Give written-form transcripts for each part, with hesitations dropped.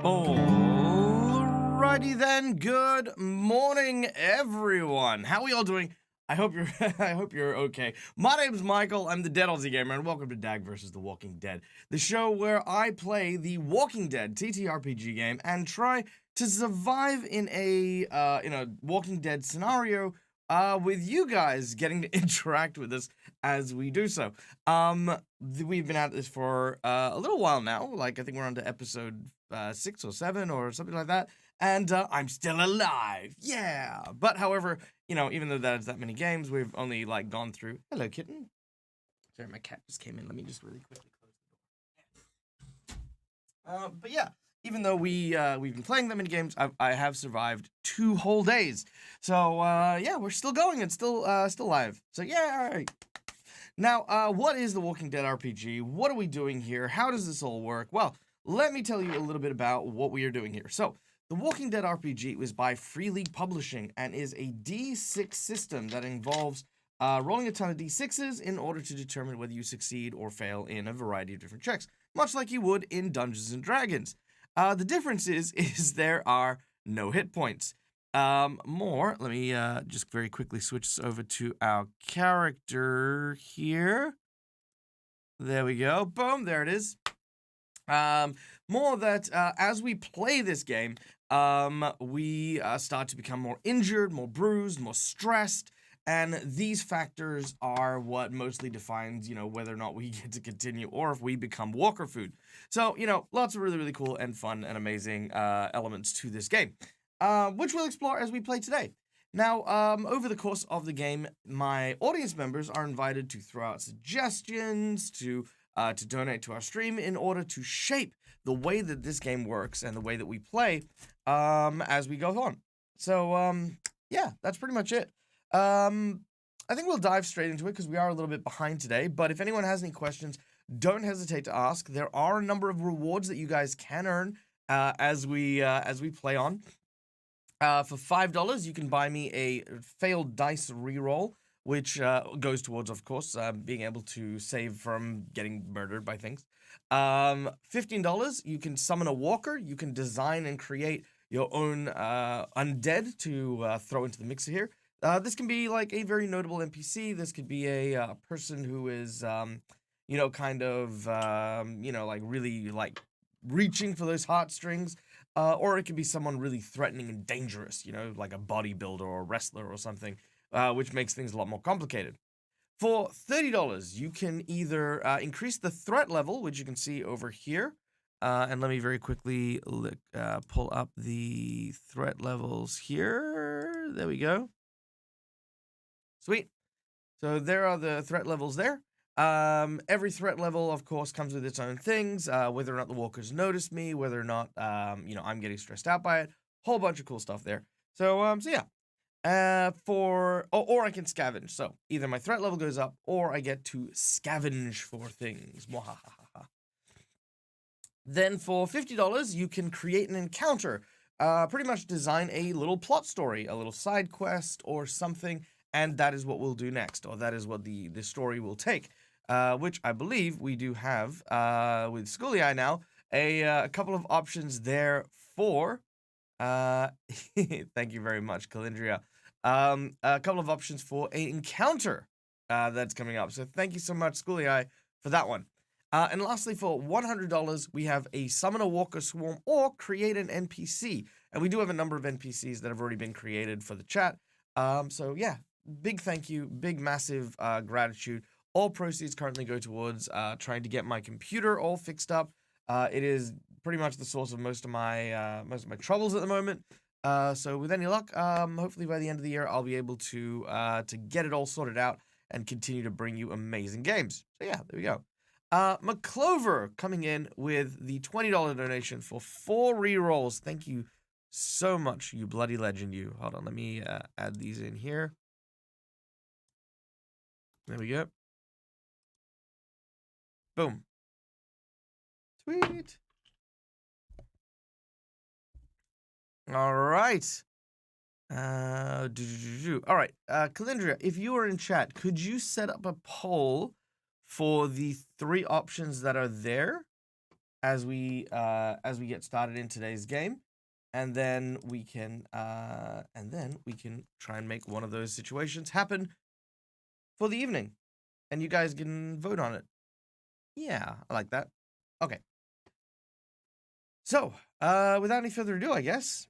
Alrighty then, good morning everyone. How are we all doing? I hope you're I hope you're okay. My name's Michael, I'm the Dead Aussie Gamer, and welcome to DAG versus The Walking Dead, the show where I play the Walking Dead TTRPG game and try to survive in a Walking Dead scenario with you guys getting to interact with us as we do so. We've been at this for a little while now, like I think we're on to episode 6 or 7 or something like that, and I'm still alive, yeah. But however, you know, even though that's that many games, we've only like gone through. Hello, kitten. Sorry, my cat just came in. Let me just really quickly close the door. But yeah, even though we've been playing that many games, I have survived 2 whole days. So yeah, we're still going and still live. So yeah, all right. Now, what is the Walking Dead RPG? What are we doing here? How does this all work? Well, let me tell you a little bit about what we are doing here. So, the Walking Dead RPG was by Free League Publishing and is a D6 system that involves rolling a ton of D6s in order to determine whether you succeed or fail in a variety of different checks, much like you would in Dungeons and Dragons. The difference is there are no hit points. Let me just very quickly switch this over to our character here. There we go. Boom, there it is. More that as we play this game, we start to become more injured, more bruised, more stressed, and these factors are what mostly defines, you know, whether or not we get to continue or if we become walker food. So, you know, lots of really, really cool and fun and amazing elements to this game, which we'll explore as we play today. Now, over the course of the game, my audience members are invited to throw out suggestions, to donate to our stream in order to shape the way that this game works and the way that we play as we go on. So, yeah, that's pretty much it. I think we'll dive straight into it because we are a little bit behind today, but if anyone has any questions, don't hesitate to ask. There are a number of rewards that you guys can earn as we play on. For $5, you can buy me a failed dice reroll, which goes towards, of course, being able to save from getting murdered by things. $15, you can summon a walker. You can design and create your own undead to throw into the mixer here. This can be like a very notable NPC. This could be a person who is, kind of, like really like reaching for those heartstrings. Or it could be someone really threatening and dangerous, like a bodybuilder or a wrestler or something, which makes things a lot more complicated. For $30, you can either increase the threat level, which you can see over here. And let me very quickly pull up the threat levels here. There we go. Sweet. So there are the threat levels there. Every threat level, of course, comes with its own things. Whether or not the walkers notice me, whether or not, I'm getting stressed out by it. Whole bunch of cool stuff there. So yeah. Or I can scavenge. So either my threat level goes up, or I get to scavenge for things. Mwahahaha. Then for $50, you can create an encounter. Pretty much design a little plot story, a little side quest or something, and that is what we'll do next, or that is what the story will take. Which I believe we do have with Schooly Eye now a couple of options there for. Thank you very much, Calindria. A couple of options for an encounter that's coming up. So thank you so much, Schooly Eye, for that one. And lastly, for $100, we have a summon a walker swarm or create an NPC. And we do have a number of NPCs that have already been created for the chat. So yeah, big thank you, big massive gratitude. All proceeds currently go towards trying to get my computer all fixed up. It is pretty much the source of most of my troubles at the moment. So with any luck, hopefully by the end of the year, I'll be able to get it all sorted out and continue to bring you amazing games. So yeah, there we go. McClover coming in with the $20 donation for 4 rerolls. Thank you so much, you bloody legend, you. Hold on, let me add these in here. There we go. Boom. Sweet. All right. All right. Calindria, if you are in chat, could you set up a poll for the 3 options that are there as we get started in today's game, and then we can try and make one of those situations happen for the evening, and you guys can vote on it. Yeah, I like that. Okay. So, without any further ado, I guess,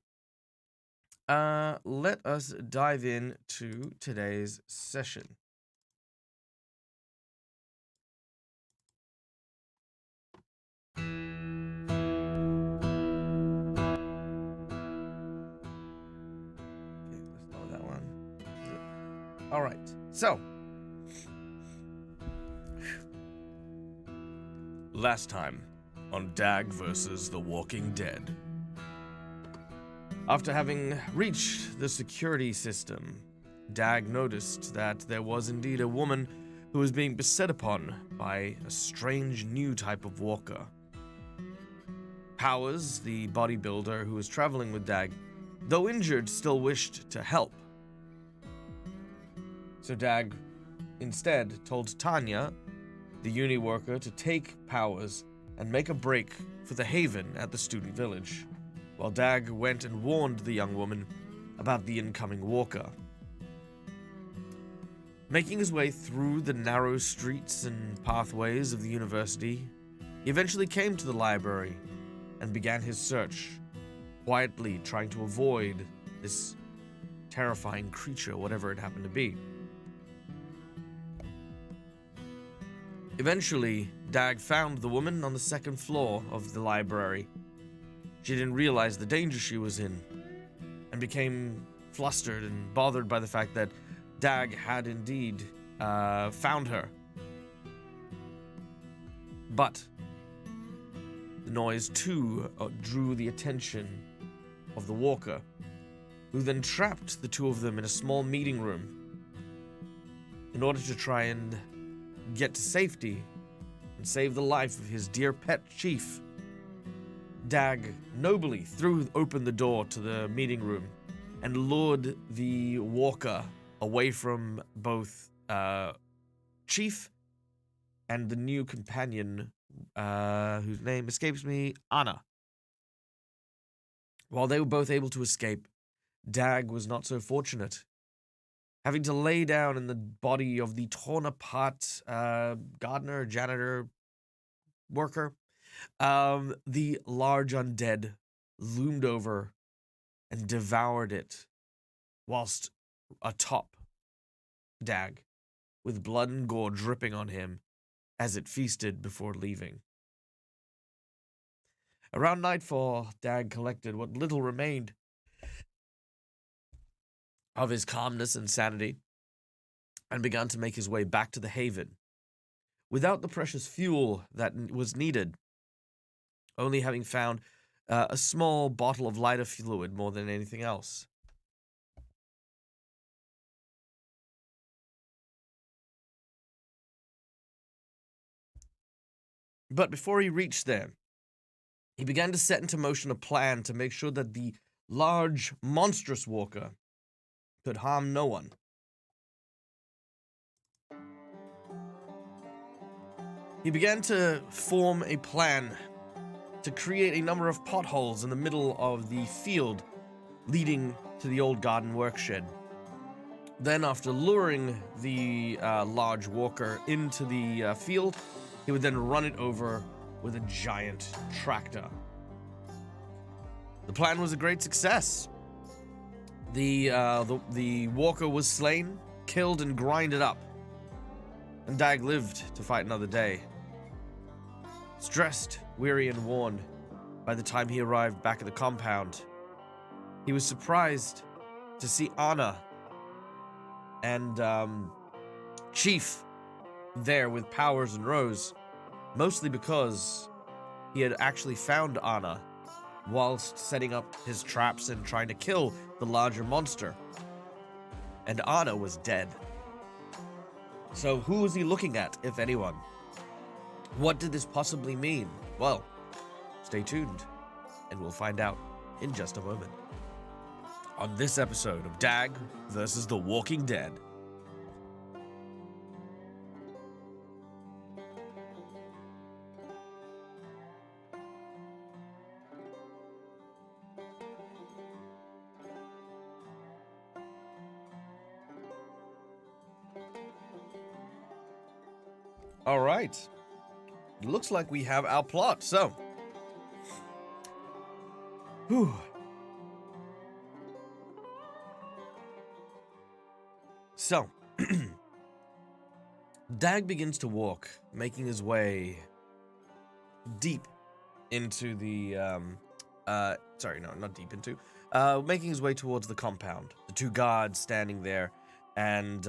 let us dive in to today's session. All right, so last time on DAG versus The Walking Dead. After having reached the security system, DAG noticed that there was indeed a woman who was being beset upon by a strange new type of walker. Powers, the bodybuilder who was traveling with DAG, though injured, still wished to help. So DAG instead told Tanya, the uni worker, to take Powers and make a break for the haven at the student village, while DAG went and warned the young woman about the incoming walker. Making his way through the narrow streets and pathways of the university, he eventually came to the library and began his search, quietly trying to avoid this terrifying creature, whatever it happened to be. Eventually, DAG found the woman on the 2nd floor of the library. She didn't realize the danger she was in, and became flustered and bothered by the fact that DAG had indeed found her. But the noise too drew the attention of the walker, who then trapped the two of them in a small meeting room in order to try and get to safety and save the life of his dear pet chief. DAG nobly threw open the door to the meeting room and lured the walker away from both Chief and the new companion, whose name escapes me, Anna. While they were both able to escape, Dag was not so fortunate, having to lay down in the body of the torn-apart gardener, janitor, worker. The large undead loomed over and devoured it, whilst atop Dag, with blood and gore dripping on him as it feasted before leaving. Around nightfall, Dag collected what little remained of his calmness and sanity and began to make his way back to the haven, without the precious fuel that was needed, only having found a small bottle of lighter fluid more than anything else. But before he reached there, he began to set into motion a plan to make sure that the large, monstrous walker could harm no one. He began to form a plan to create a number of potholes in the middle of the field leading to the old garden workshed. Then, after luring the large walker into the field, he would then run it over with a giant tractor. The plan was a great success. The walker was slain, killed, and grinded up, and Dag lived to fight another day. Stressed, weary, and worn, by the time he arrived back at the compound, he was surprised to see Anna and Chief there with Powers and Rose, mostly because he had actually found Anna whilst setting up his traps and trying to kill the larger monster. And Anna was dead. So who was he looking at, if anyone? What did this possibly mean? Well, stay tuned, and we'll find out in just a moment. On this episode of DAG versus The Walking Dead. All right. It looks like we have our plot, so. Whew. So, Dag begins to walk, making his way deep into the, not deep into, making his way towards the compound. The two guards standing there and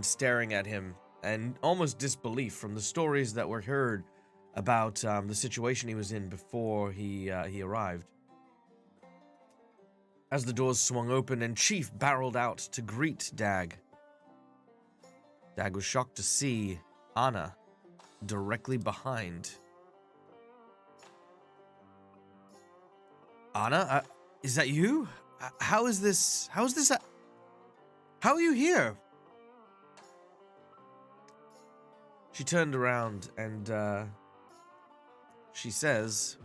staring at him, and almost disbelief from the stories that were heard about the situation he was in before he arrived. As the doors swung open and Chief barreled out to greet Dag, Dag was shocked to see Anna directly behind. Anna, is that you? How are you here? She turned around and she says,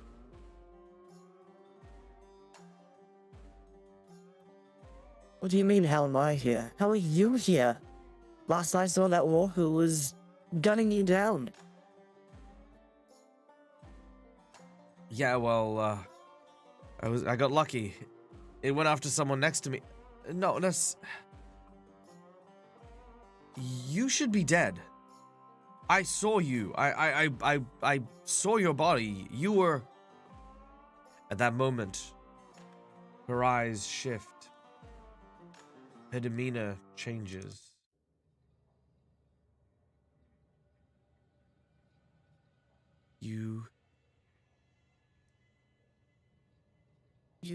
"What do you mean, how am I here? How are you here? Last I saw, that walker was gunning you down." Yeah, well, I got lucky. It went after someone next to me. No, you should be dead. I saw you. I saw your body. You were. At that moment, her eyes shift. Her demeanor changes. You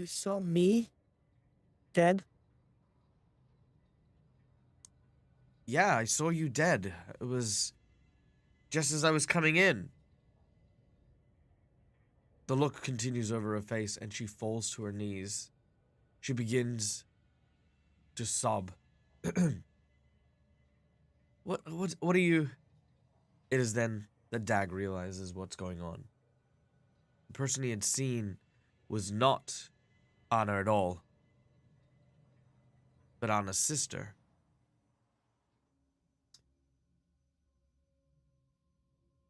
saw me? Dead? Yeah, I saw you dead. It was just as I was coming in. The look continues over her face and she falls to her knees. She begins to sob. What are you? It is then that Dag realizes what's going on. The person he had seen was not Anna at all. But Anna's sister.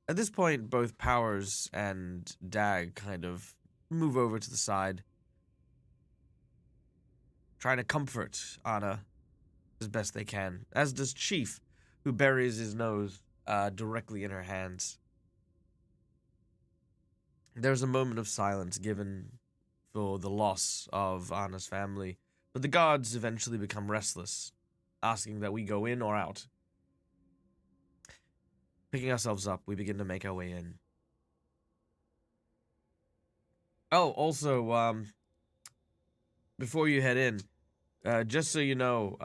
At this point, both Powers and DAG kind of move over to the side, trying to comfort Anna as best they can, as does Chief, who buries his nose directly in her hands. There's a moment of silence given for the loss of Anna's family, but the guards eventually become restless, asking that we go in or out. Picking ourselves up, we begin to make our way in. Oh, also, before you head in, just so you know,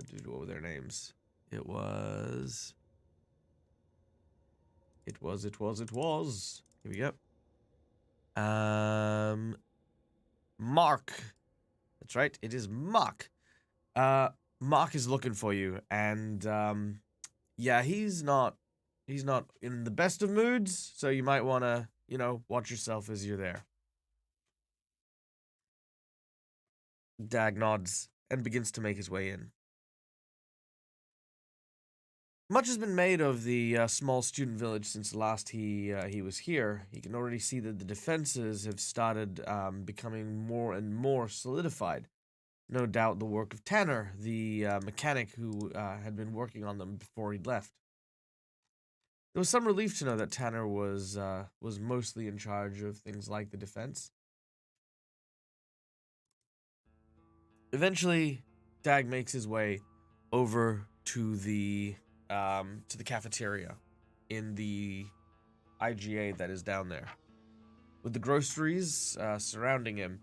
dude, what were their names? It was. Here we go. Mark. That's right, it is Mark. Mark is looking for you, and, yeah, he's not in the best of moods, so you might want to, you know, watch yourself as you're there. Dag nods and begins to make his way in. Much has been made of the small student village since last he was here. You can already see that the defenses have started becoming more and more solidified. No doubt the work of Tanner, the mechanic who had been working on them before he left. There was some relief to know that Tanner was mostly in charge of things like the defense. Eventually, Dag makes his way over to the cafeteria in the IGA that is down there. With the groceries surrounding him,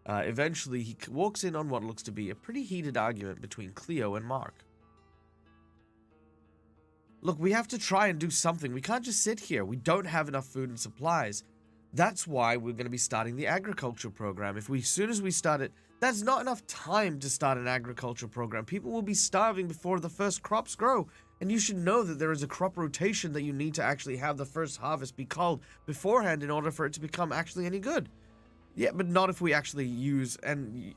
eventually he walks in on what looks to be a pretty heated argument between Cleo and Mark. Look, we have to try and do something. We can't just sit here. We don't have enough food and supplies. That's why we're going to be starting the agriculture program. As soon as we start it, that's not enough time to start an agriculture program. People will be starving before the first crops grow. And you should know that there is a crop rotation that you need to actually have the first harvest be called beforehand in order for it to become actually any good. Yeah, but not if we actually use... And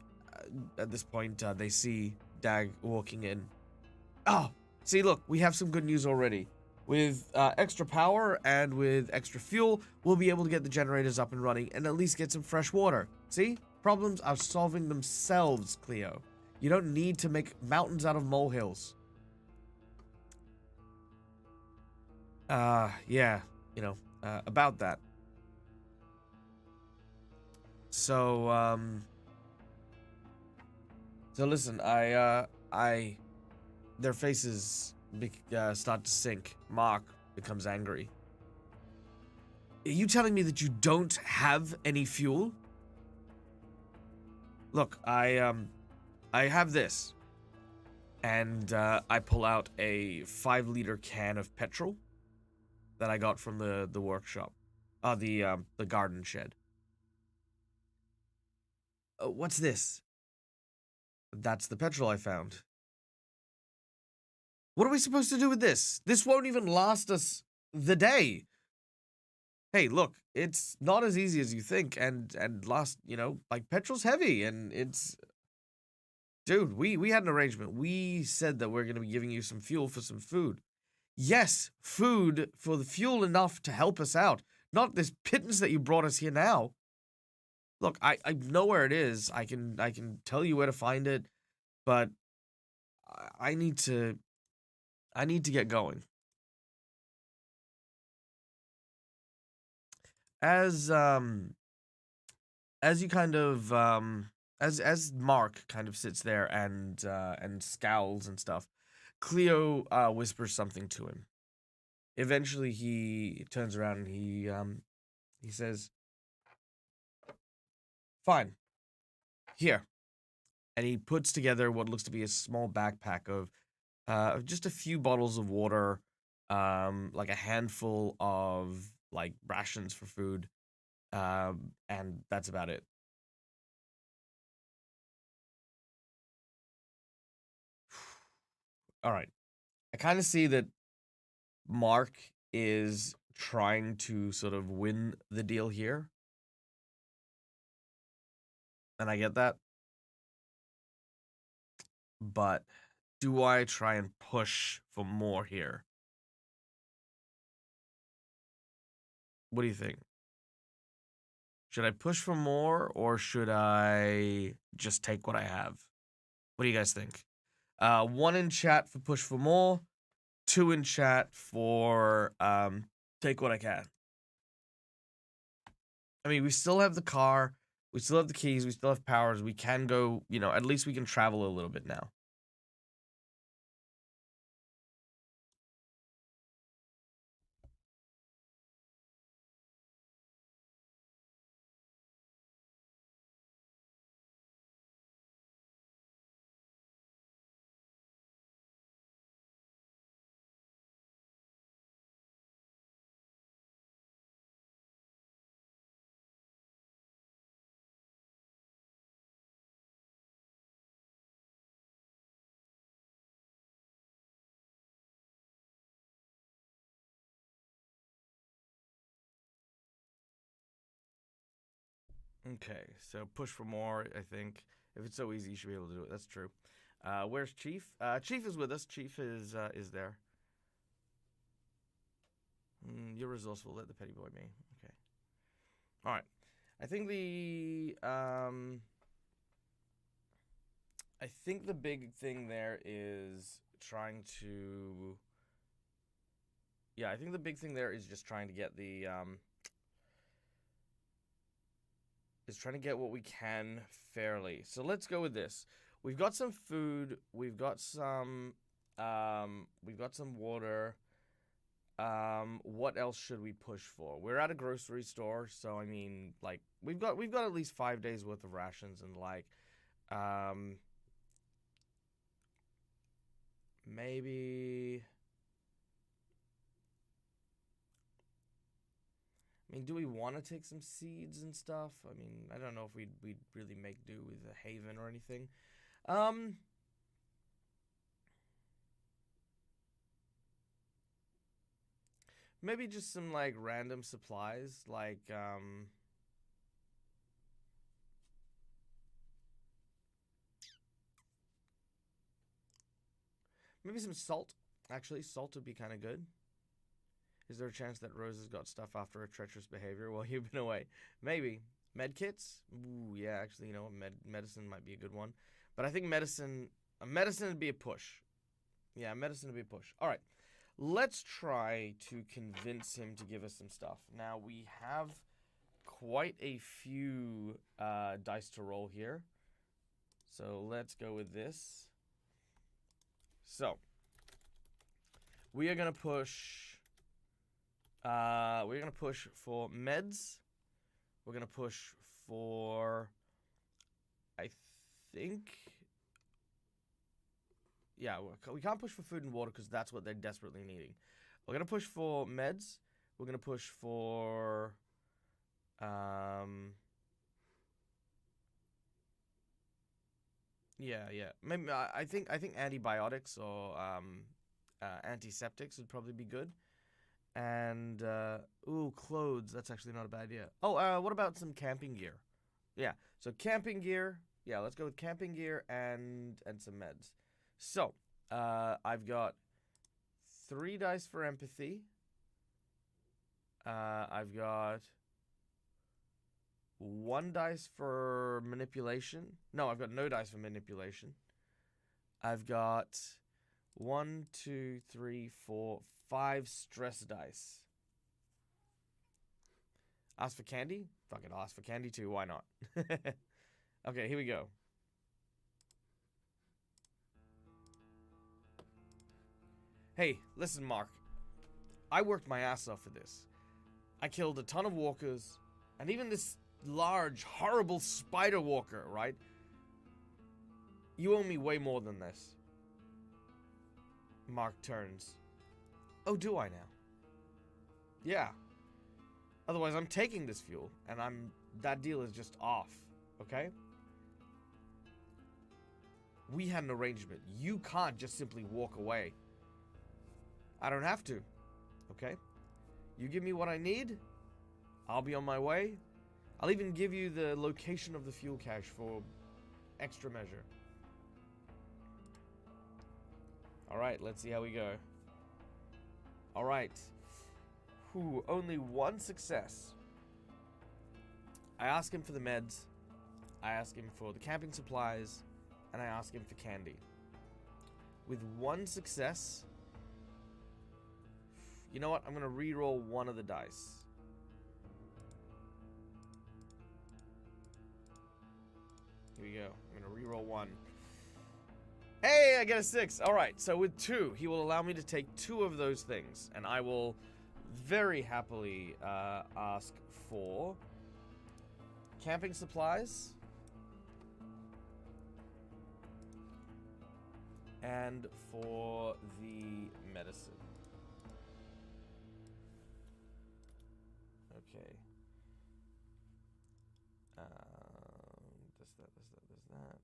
at this point, they see Dag walking in. Oh, see, look, we have some good news already. With extra power and with extra fuel, we'll be able to get the generators up and running and at least get some fresh water. See? Problems are solving themselves, Cleo. You don't need to make mountains out of molehills. Yeah, you know, about that. So, so listen, their faces start to sink. Mark becomes angry. Are you telling me that you don't have any fuel? Look, I have this. And, I pull out a 5-liter can of petrol that I got from the workshop. The garden shed. What's this? That's the petrol I found. What are we supposed to do with this? This won't even last us the day. Hey, look, it's not as easy as you think, and last, you know, like, petrol's heavy, and it's... Dude, we had an arrangement. We said that we're going to be giving you some fuel for some food. Yes, food for the fuel enough to help us out. Not this pittance that you brought us here now. Look, I know where it is. I can tell you where to find it, but I need to get going. As you kind of as Mark kind of sits there and scowls and stuff, Cleo whispers something to him. Eventually he turns around and he says, "Fine. Here." And he puts together what looks to be a small backpack of just a few bottles of water, like a handful of like rations for food, and that's about it. All right. I kind of see that Mark is trying to sort of win the deal here. And I get that. But do I try and push for more here? What do you think? Should I push for more, or should I just take what I have? What do you guys think? 1 in chat for push for more, 2 in chat for take what I can. I mean, we still have the car, we still have the keys, we still have powers. We can go, you know, at least we can travel a little bit now. Okay, so push for more, I think. If it's so easy, you should be able to do it. That's true. Where's Chief? Chief is with us. Chief is there. You're resourceful. Let the petty boy me. Okay. All right. I think the big thing there is trying to. Yeah, I think the big thing there is just trying to get the is trying to get what we can fairly. So let's go with this. We've got some food. We've got some water. What else should we push for? We're at a grocery store, so I mean, like, we've got at least 5 days worth of rations, and like, maybe. I mean, do we want to take some seeds and stuff? I mean, I don't know if we'd really make do with a haven or anything. Maybe just some, like, random supplies, like, maybe some salt. Actually, salt would be kind of good. Is there a chance that Rose has got stuff after a treacherous behavior while you've been away? Maybe. Medkits? Ooh, yeah, actually, you know, medicine might be a good one. But I think medicine would be a push. Yeah, medicine would be a push. All right. Let's try to convince him to give us some stuff. Now, we have quite a few dice to roll here. So let's go with this. So, we are going to push... we're going to push for meds. We're going to push for... I think... Yeah, we can't push for food and water because that's what they're desperately needing. We're going to push for meds. We're going to push for... Yeah. Maybe I think antibiotics or antiseptics would probably be good. And ooh, clothes. That's actually not a bad idea. Oh, what about some camping gear? Yeah. So camping gear. Yeah, let's go with camping gear and some meds. So, I've got 3 dice for empathy. I've got 1 dice for manipulation. No, I've got no dice for manipulation. I've got 1, 2, 3, 4, 5 stress dice. Ask for candy? Fuck it, I'll ask for candy too. Why not? Okay, here we go. Hey, listen, Mark. I worked my ass off for this. I killed a ton of walkers, and even this large, horrible spider walker, right? You owe me way more than this. Mark turns. Oh, do I now? Yeah. Otherwise, I'm taking this fuel, and that deal is just off, okay? We had an arrangement. You can't just simply walk away. I don't have to, okay? You give me what I need, I'll be on my way. I'll even give you the location of the fuel cache for extra measure. Alright, let's see how we go. Alright. Only one success. I ask him for the meds, I ask him for the camping supplies, and I ask him for candy. With one success, you know what? I'm going to re-roll one of the dice. Here we go. I'm going to re-roll one. Hey, I get a 6. Alright, so with 2, he will allow me to take 2 of those things. And I will very happily ask for camping supplies and for the medicine. Okay. There's that.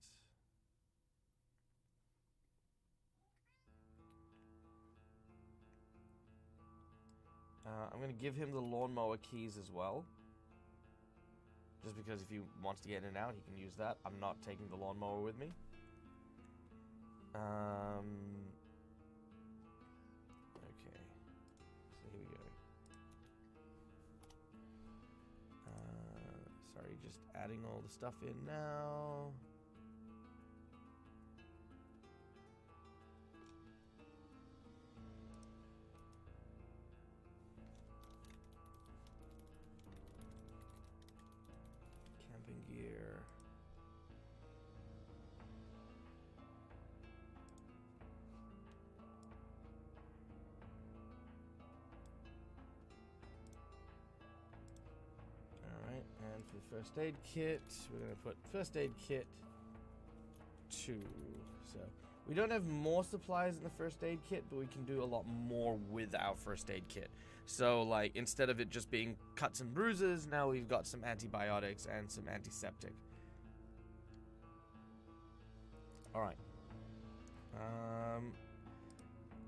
I'm going to give him the lawnmower keys as well. Just because if he wants to get in and out, he can use that. I'm not taking the lawnmower with me. Okay. So here we go. Sorry, just adding all the stuff in now. Camping gear. Alright, and for the first aid kit, we're going to put first aid kit 2. So, we don't have more supplies in the first aid kit, but we can do a lot more with our first aid kit. So, like, instead of it just being cuts and bruises, now we've got some antibiotics and some antiseptic. Alright.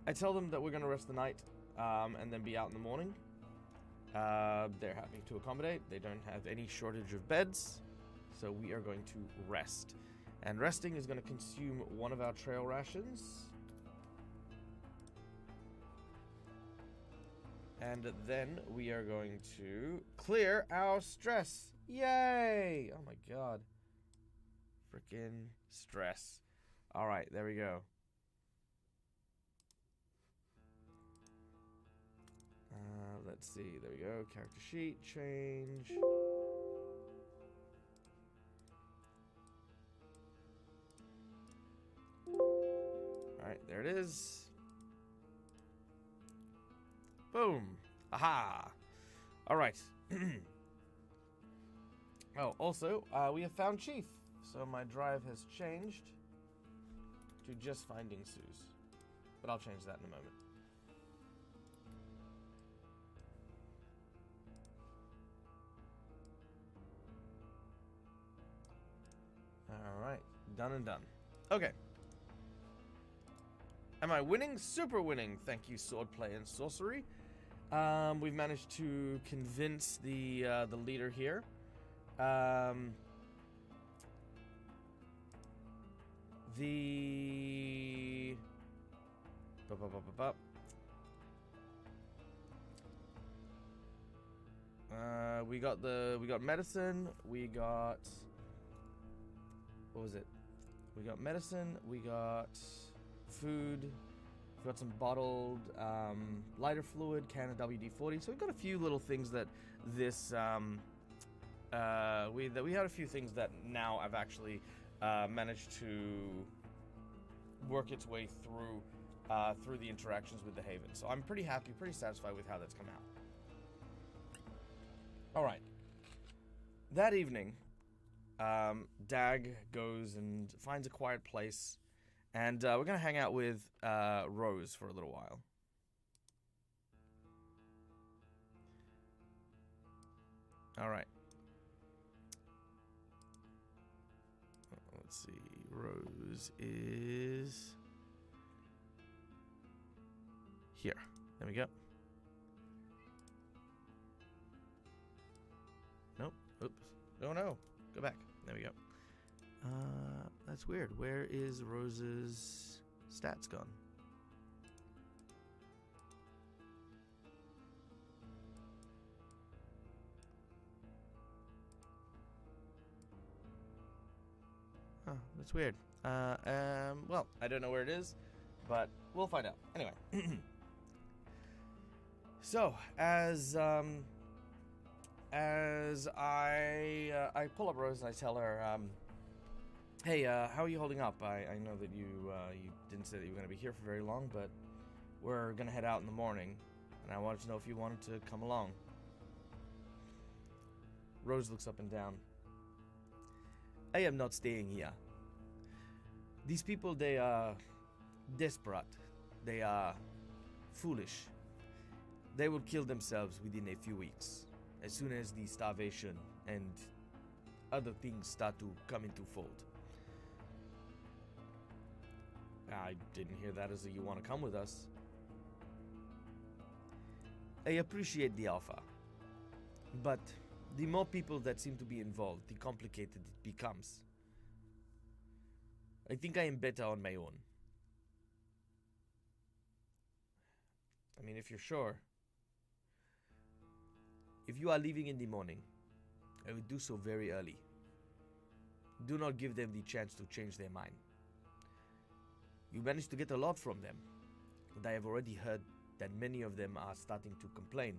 I tell them that we're going to rest the night, and then be out in the morning. They're happy to accommodate. They don't have any shortage of beds, so we are going to rest. And resting is going to consume one of our trail rations. And then we are going to clear our stress. Yay! Oh my god. Frickin' stress. Alright, there we go. Let's see. There we go. Character sheet. Change. Alright, there it is. Boom. Aha. Alright. Oh, also, we have found Chief. So my drive has changed to just finding Suze. But I'll change that in a moment. Alright, done and done. Okay. Am I winning? Super winning. Thank you, Swordplay and Sorcery. We've managed to convince the leader here. We got medicine. We got, what was it? We got medicine. We got food. We've got some bottled lighter fluid, can of WD-40. So we've got a few little things that this we had a few things that now I've actually managed to work its way through through the interactions with the Haven. So I'm pretty happy, pretty satisfied with how that's come out. All right. That evening, DAG goes and finds a quiet place. And we're going to hang out with Rose for a little while. Alright. Let's see. Rose is here. There we go. Nope. Oops. Oh no. Go back. There we go. That's weird. Where is Rose's stats gone? Oh, that's weird. Well, I don't know where it is, but we'll find out. Anyway. So, as I pull up Rose and I tell her, hey, how are you holding up? I know that you didn't say that you were going to be here for very long, but we're going to head out in the morning, and I wanted to know if you wanted to come along. Rose looks up and down. I am not staying here. These people, they are desperate. They are foolish. They will kill themselves within a few weeks, as soon as the starvation and other things start to come into fold. I didn't hear that as a you want to come with us. I appreciate the offer, but the more people that seem to be involved, the complicated it becomes. I think I am better on my own. I mean, if you're sure. If you are leaving in the morning, I would do so very early. Do not give them the chance to change their mind. You managed to get a lot from them, and I have already heard that many of them are starting to complain,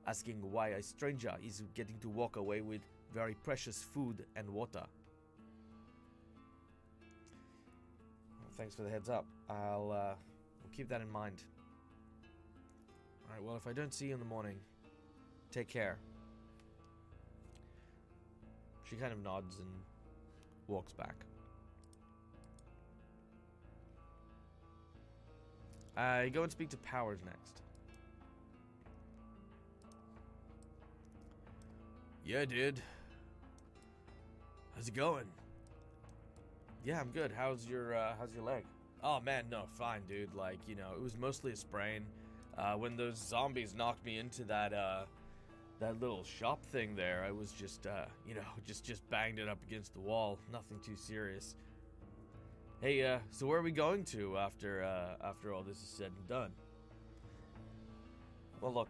asking why a stranger is getting to walk away with very precious food and water. Well, thanks for the heads up. I'll keep that in mind. Alright, well, if I don't see you in the morning, take care. She kind of nods and walks back. I go and speak to Powers next. Yeah, dude. How's it going? Yeah, I'm good. How's your leg? Oh man, no, fine, dude. Like, you know, it was mostly a sprain. When those zombies knocked me into that little shop thing there, I was just, you know, just banged it up against the wall. Nothing too serious. Hey, so where are we going to after all this is said and done? Well, look,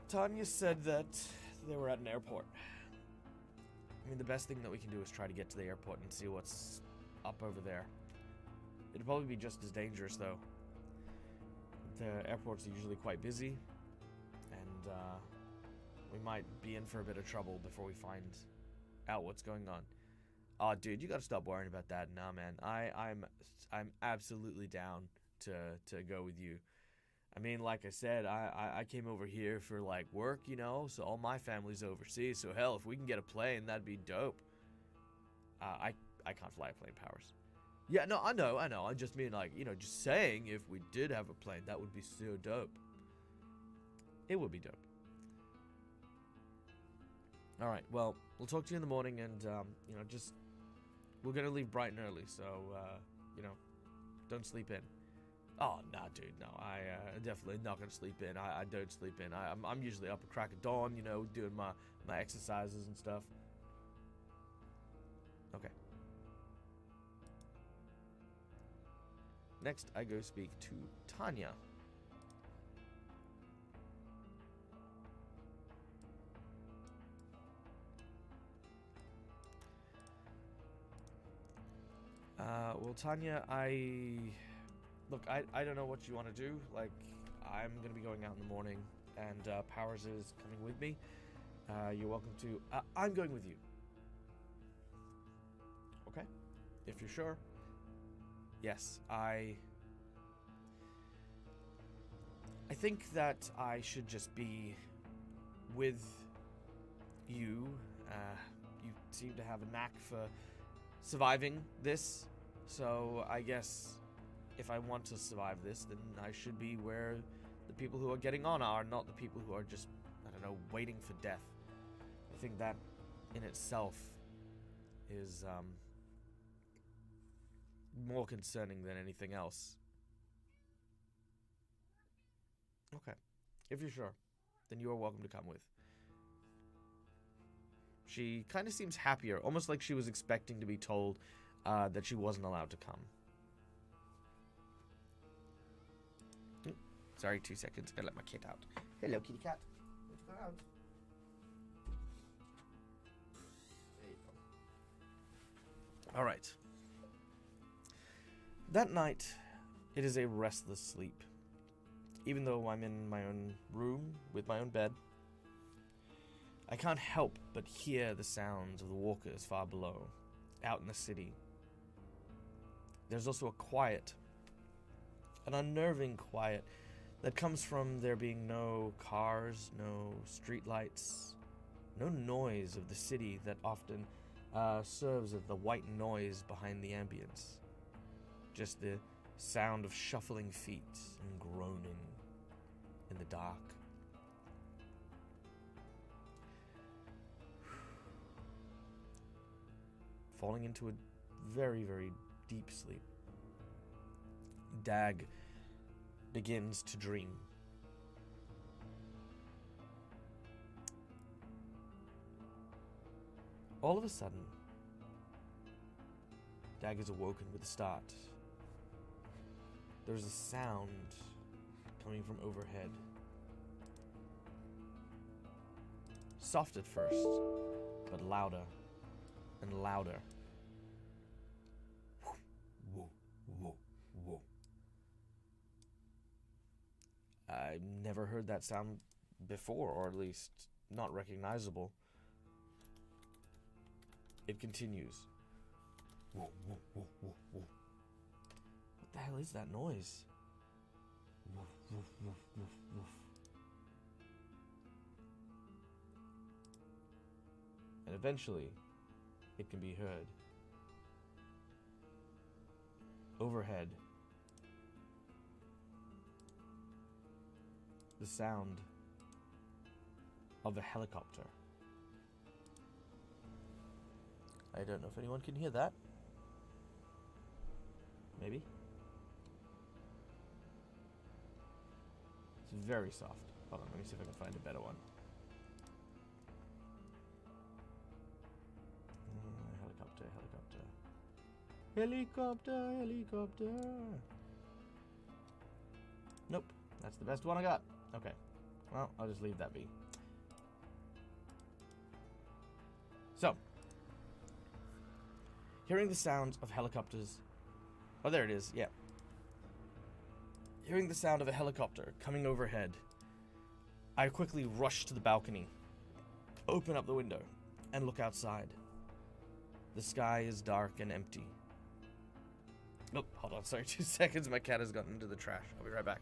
Tanya said that they were at an airport. I mean, the best thing that we can do is try to get to the airport and see what's up over there. It'd probably be just as dangerous, though. The airports are usually quite busy, and we might be in for a bit of trouble before we find out what's going on. Oh, dude, you gotta stop worrying about that. Nah, man, I'm absolutely down to go with you. I mean, like I said, I came over here for, like, work, you know, so all my family's overseas, so hell, if we can get a plane, that'd be dope. I can't fly a plane, Powers. Yeah, no, I know, I just mean, like, you know, just saying, if we did have a plane, that would be so dope. It would be dope. Alright, well, we'll talk to you in the morning, and, you know, just, we're gonna leave bright and early, so, you know, don't sleep in. Oh, nah, dude, no, I definitely not gonna sleep in. I don't sleep in. I'm usually up at crack of dawn, you know, doing my exercises and stuff. Okay. Next, I go speak to Tanya. Well, Tanya, Look, I don't know what you want to do. Like, I'm going to be going out in the morning, and Powers is coming with me. You're welcome to... I'm going with you. Okay? If you're sure. Yes, I think that I should just be with you. You seem to have a knack for surviving this, so I guess if I want to survive this, then I should be where the people who are getting on are, not the people who are just, I don't know, waiting for death. I think that in itself is more concerning than anything else. Okay. If you're sure, then you are welcome to come with. She kind of seems happier, almost like she was expecting to be told that she wasn't allowed to come. Sorry, 2 seconds. Gotta let my cat out. Hello, kitty cat. Let's go out. There you go. All right. That night, it is a restless sleep. Even though I'm in my own room with my own bed, I can't help but hear the sounds of the walkers far below, out in the city. There's also a quiet, an unnerving quiet, that comes from there being no cars, no streetlights, no noise of the city that often serves as the white noise behind the ambience. Just the sound of shuffling feet and groaning in the dark. Falling into a very, very deep sleep, DAG begins to dream. All of a sudden, DAG is awoken with a start. There's a sound coming from overhead. Soft at first, but louder and louder. Whoa, whoa, whoa. I've never heard that sound before, or at least not recognizable. It continues. Whoa, whoa, whoa, whoa, whoa. What the hell is that noise? Woof, woof, woof, woof, woof. And eventually, it can be heard. Overhead, the sound of a helicopter. I don't know if anyone can hear that. Maybe. It's very soft. Hold on, let me see if I can find a better one. Helicopter, helicopter. Helicopter, helicopter. Nope, that's the best one I got. Okay, well, I'll just leave that be. So, hearing the sounds of helicopters. Oh, there it is, yeah. Hearing the sound of a helicopter coming overhead, I quickly rush to the balcony, open up the window, and look outside. The sky is dark and empty. Nope, hold on, sorry, 2 seconds. My cat has gotten into the trash. I'll be right back.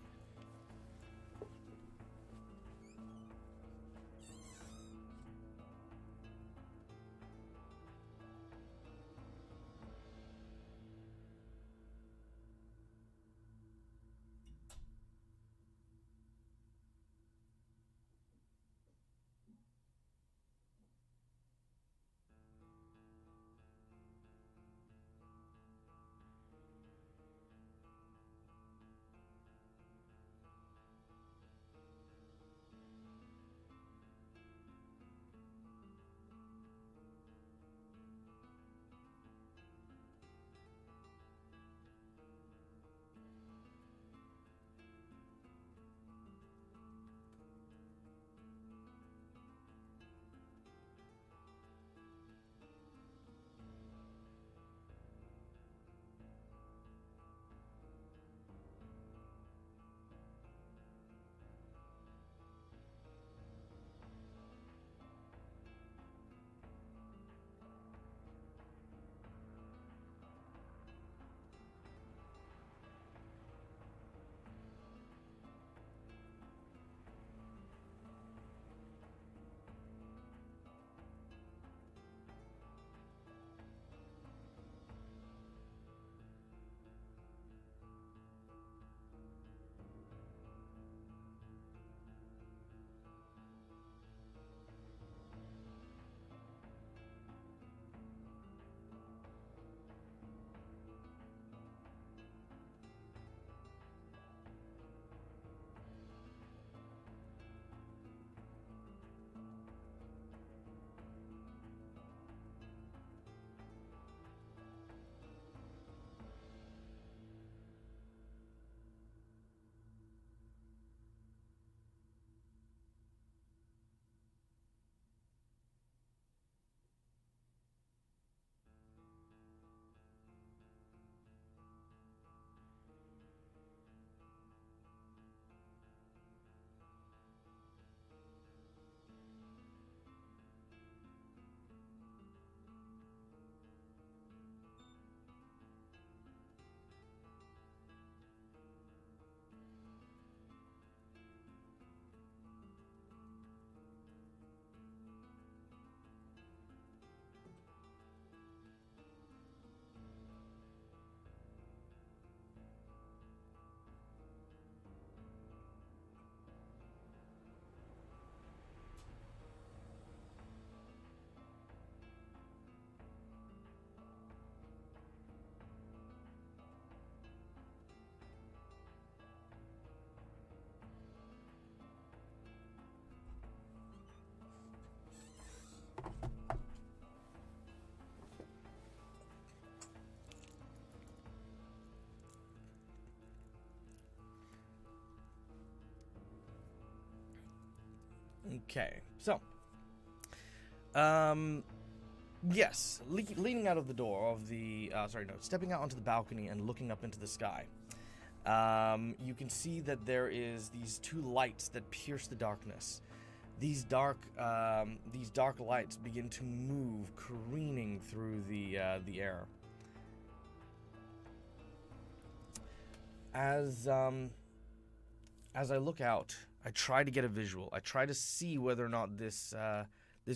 Okay, so, yes, leaning out of the door of the, stepping out onto the balcony and looking up into the sky, you can see that there is these two lights that pierce the darkness. These dark lights begin to move, careening through the air. As I look out, I try to get a visual. I try to see whether or not this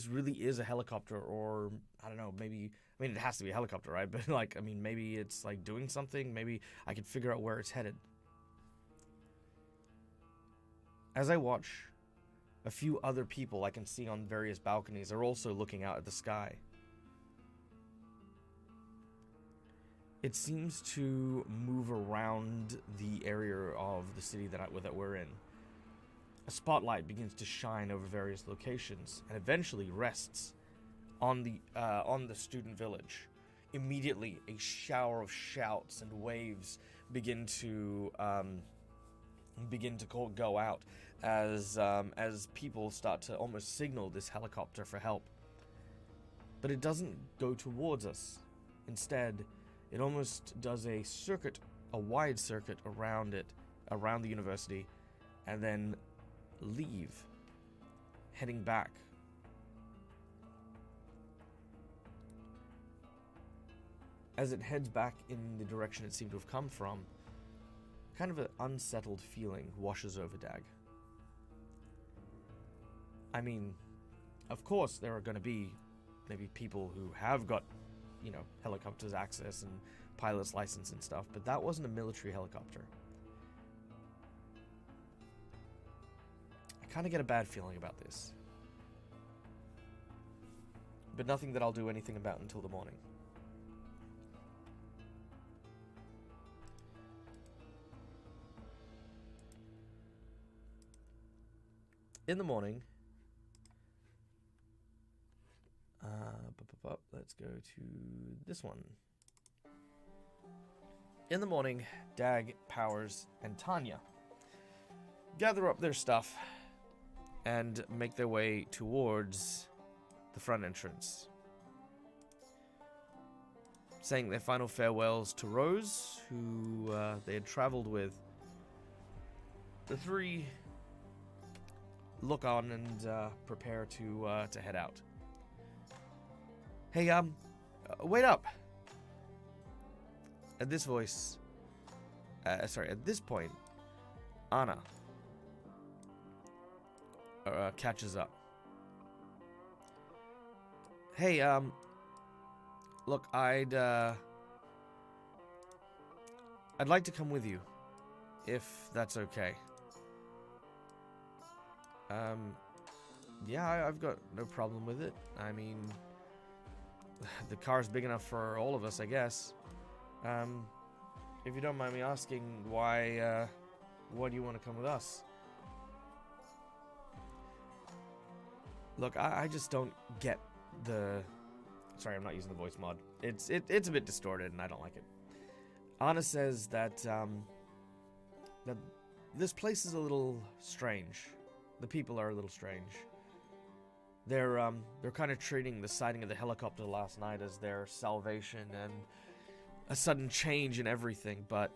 really is a helicopter, or I don't know, maybe, I mean, it has to be a helicopter, right? But like, I mean, maybe it's like doing something. Maybe I could figure out where it's headed. As I watch, a few other people I can see on various balconies are also looking out at the sky. It seems to move around the area of the city that we're in. A spotlight begins to shine over various locations and eventually rests on the student village. Immediately, a shower of shouts and waves begin to go out as people start to almost signal this helicopter for help. But it doesn't go towards us. Instead, it almost does a wide circuit around the university, and then leave, heading back. As it heads back in the direction it seemed to have come from, kind of an unsettled feeling washes over DAG. I mean, of course there are going to be maybe people who have got, you know, helicopters access and pilot's license and stuff, but that wasn't a military helicopter. I kind of get a bad feeling about this, but nothing that I'll do anything about until the morning. In the morning, let's go to this one. In the morning, DAG, Powers, and Tanya gather up their stuff and make their way towards the front entrance, saying their final farewells to Rose, who they had traveled with. The three look on and prepare to head out. Hey, wait up! At this point, Anna catches up. Hey, look, I'd like to come with you, if that's okay. Yeah, I've got no problem with it. I mean, the car's big enough for all of us, I guess. If you don't mind me asking, why do you want to come with us? Look, I just don't get the... Sorry, I'm not using the voice mod. It's a bit distorted, and I don't like it. Anna says that, that this place is a little strange. The people are a little strange. They're kind of treating the sighting of the helicopter last night as their salvation and a sudden change in everything, but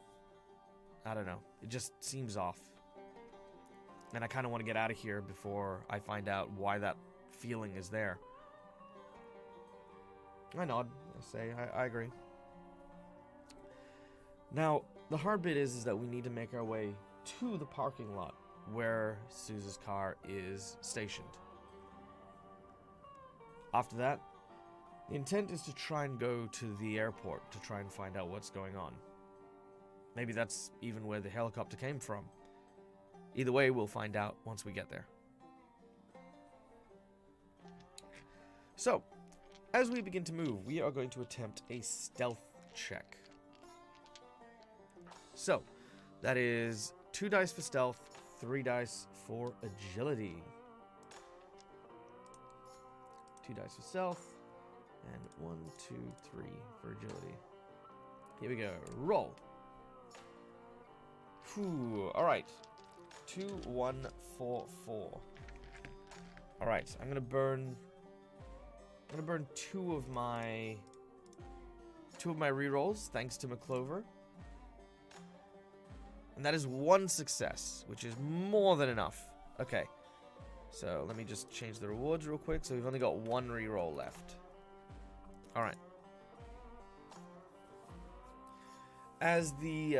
I don't know. It just seems off. And I kind of want to get out of here before I find out why that feeling is there. I nod. I say, I agree. Now, the hard bit is that we need to make our way to the parking lot where Suze's car is stationed. After that, the intent is to try and go to the airport to try and find out what's going on. Maybe that's even where the helicopter came from. Either way, we'll find out once we get there. So, as we begin to move, we are going to attempt a stealth check. So, that is 2 dice for stealth, 3 dice for agility. 2 dice for stealth, and 1, 2, 3 for agility. Here we go. Roll. Whew. All right. 2, 1, 4, 4. All right, I'm gonna burn two of my rerolls thanks to McClover. And that is one success, which is more than enough. Okay. So let me just change the rewards real quick. So we've only got one reroll left. All right. As we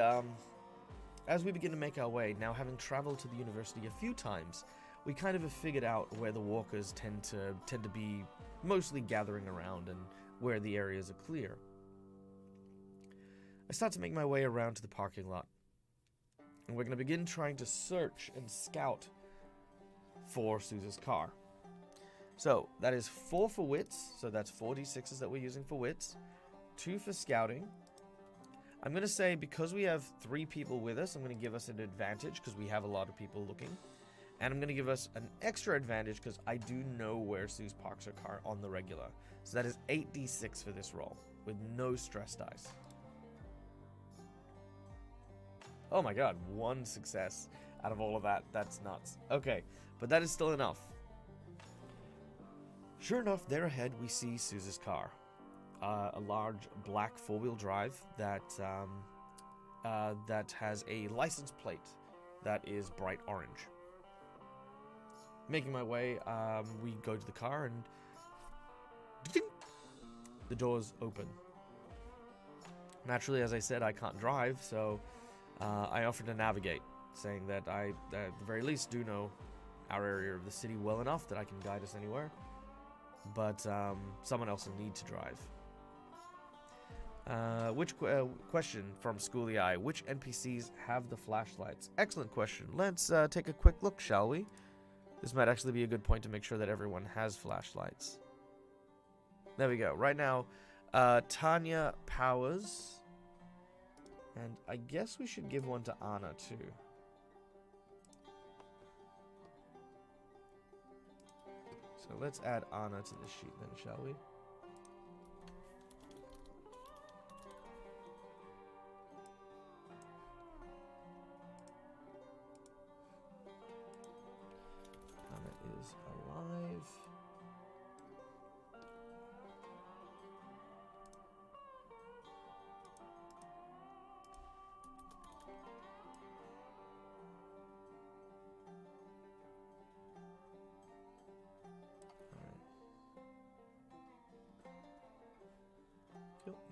begin to make our way, now having traveled to the university a few times, we kind of have figured out where the walkers tend to be mostly gathering around and where the areas are clear. I start to make my way around to the parking lot. And we're going to begin trying to search and scout for Sousa's car. So, that is 4 for wits. So that's 4 d6s that we're using for wits. 2 for scouting. I'm going to say because we have 3 people with us, I'm going to give us an advantage because we have a lot of people looking. And I'm going to give us an extra advantage because I do know where Suze parks her car on the regular. So that is 8d6 for this roll with no stress dice. Oh my god, 1 success out of all of that. That's nuts. Okay, but that is still enough. Sure enough, there ahead we see Suze's car. A large black 4-wheel drive that has a license plate that is bright orange. Making my way, we go to the car and the doors open. Naturally, as I said, I can't drive, so I offer to navigate, saying that I, at the very least, do know our area of the city well enough that I can guide us anywhere. But someone else will need to drive. Question from Schooly Eye. Which NPCs have the flashlights? Excellent question. Let's take a quick look, shall we? This might actually be a good point to make sure that everyone has flashlights. There we go. Right now, Tanya Powers. And I guess we should give one to Anna, too. So let's add Anna to the sheet then, shall we? Anna is alive.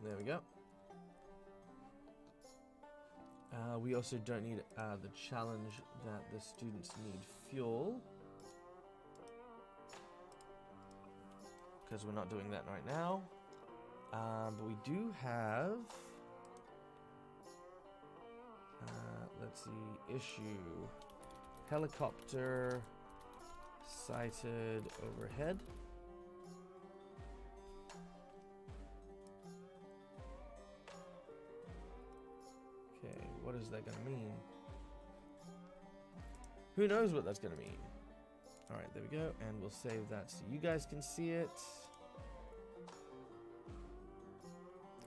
There we go. We also don't need the challenge that the students need fuel. Because we're not doing that right now. But we do have... let's see, issue. Helicopter sighted overhead. Okay, what is that going to mean? Who knows what that's going to mean? Alright, there we go. And we'll save that so you guys can see it.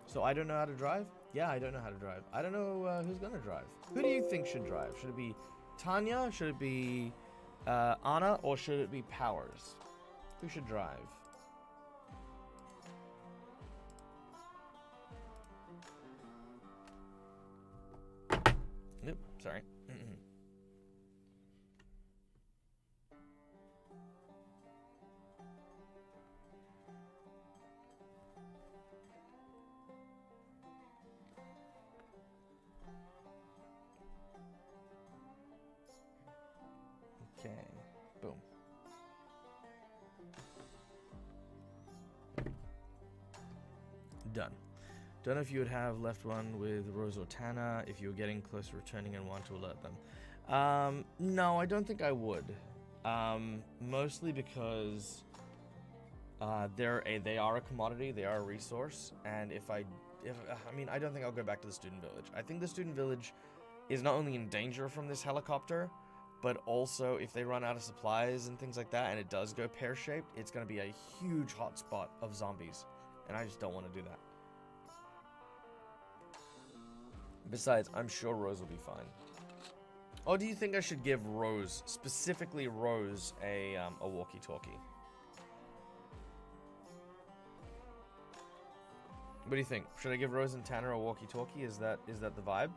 So I don't know how to drive? Yeah, I don't know how to drive. I don't know who's going to drive. Who do you think should drive? Should it be Tanya? Should it be Anna? Or should it be Powers? Who should drive? Nope, sorry. Okay, boom. Done. Don't know if you would have left one with Rose or Tana if you were getting close to returning and want to alert them. No, I don't think I would. Mostly because they are a commodity, they are a resource, and I don't think I'll go back to the student village. I think the student village is not only in danger from this helicopter, but also if they run out of supplies and things like that, and it does go pear-shaped, it's going to be a huge hotspot of zombies, and I just don't want to do that. Besides, I'm sure Rose will be fine. Or do you think I should give Rose, specifically Rose, a walkie-talkie? What do you think? Should I give Rose and Tanner a walkie-talkie? Is that the vibe?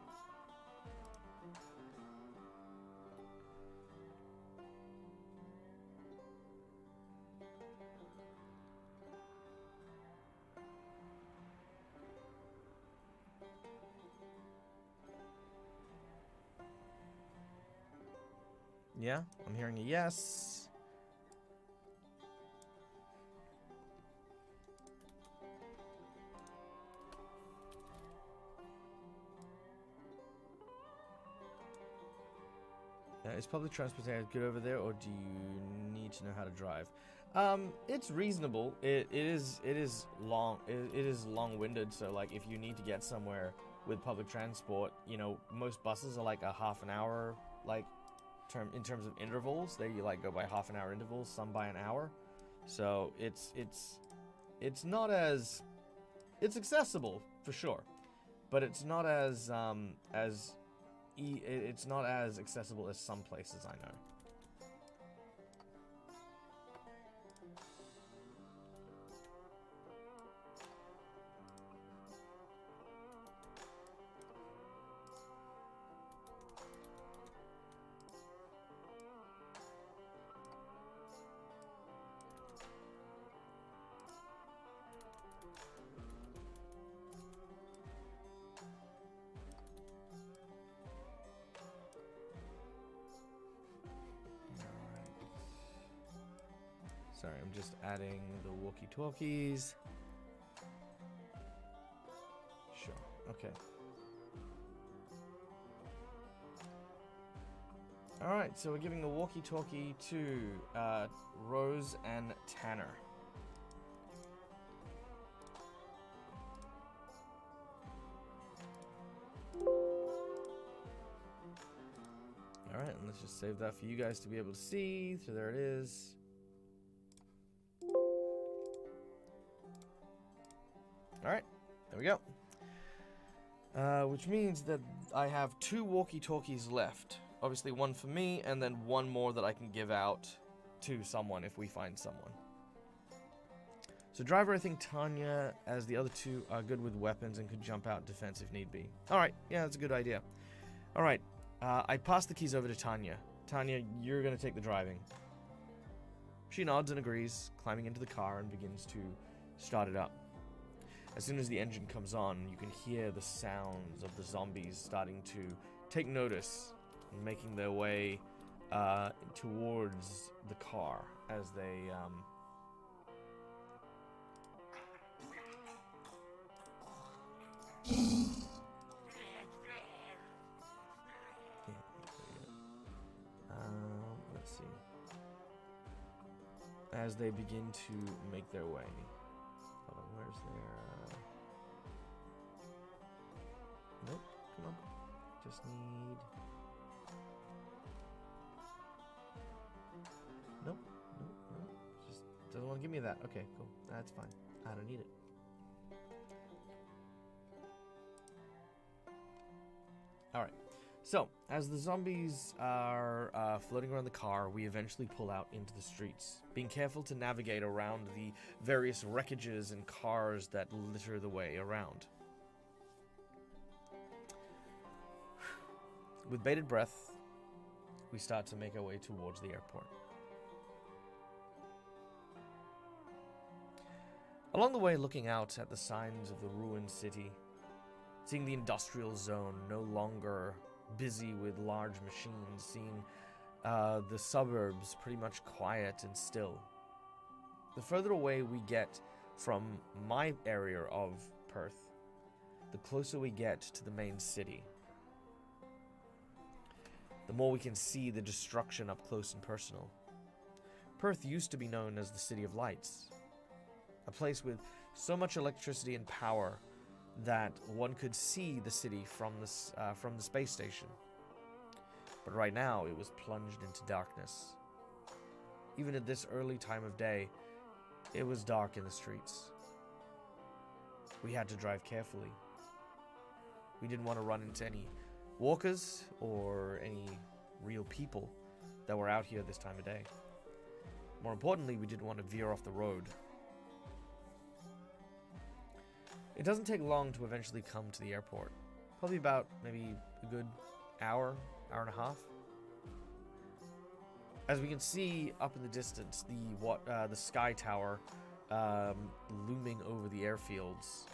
Yeah, I'm hearing a yes. Is public transportation good over there, or do you need to know how to drive? It's reasonable. It is long. It is long-winded. So like, if you need to get somewhere with public transport, you know, most buses are like a half an hour, like in terms of intervals. They like go by half an hour intervals, some by an hour. So it's not as, it's accessible for sure, but it's not as it's not as accessible as some places I know. Sorry, I'm just adding the walkie-talkies. Sure, okay. Alright, so we're giving the walkie-talkie to Rose and Tanner. Alright, and let's just save that for you guys to be able to see. So there it is. Alright, there we go. Which means that I have 2 walkie-talkies left. Obviously one for me, and then one more that I can give out to someone if we find someone. So driver, I think Tanya, as the other 2, are good with weapons and could jump out defense if need be. Alright, yeah, that's a good idea. Alright, I pass the keys over to Tanya. Tanya, you're going to take the driving. She nods and agrees, climbing into the car and begins to start it up. As soon as the engine comes on, you can hear the sounds of the zombies starting to take notice and making their way towards the car as they let's see. As they begin to make their way. Hold on, where's their nope, come on. Just need... Nope, nope. Just doesn't want to give me that. Okay, cool. That's fine. I don't need it. Alright. So, as the zombies are floating around the car, we eventually pull out into the streets, being careful to navigate around the various wreckages and cars that litter the way around. With bated breath, we start to make our way towards the airport. Along the way, looking out at the signs of the ruined city, seeing the industrial zone no longer busy with large machines, seeing the suburbs pretty much quiet and still. The further away we get from my area of Perth, the closer we get to the main city. The more we can see the destruction up close and personal. Perth used to be known as the City of Lights, a place with so much electricity and power that one could see the city from the space station. But right now, it was plunged into darkness. Even at this early time of day, it was dark in the streets. We had to drive carefully. We didn't want to run into any walkers or any real people that were out here this time of day. More importantly, we didn't want to veer off the road. It doesn't take long to eventually come to the airport. Probably about maybe a good hour, hour and a half. As we can see up in the distance, the sky tower looming over the airfields.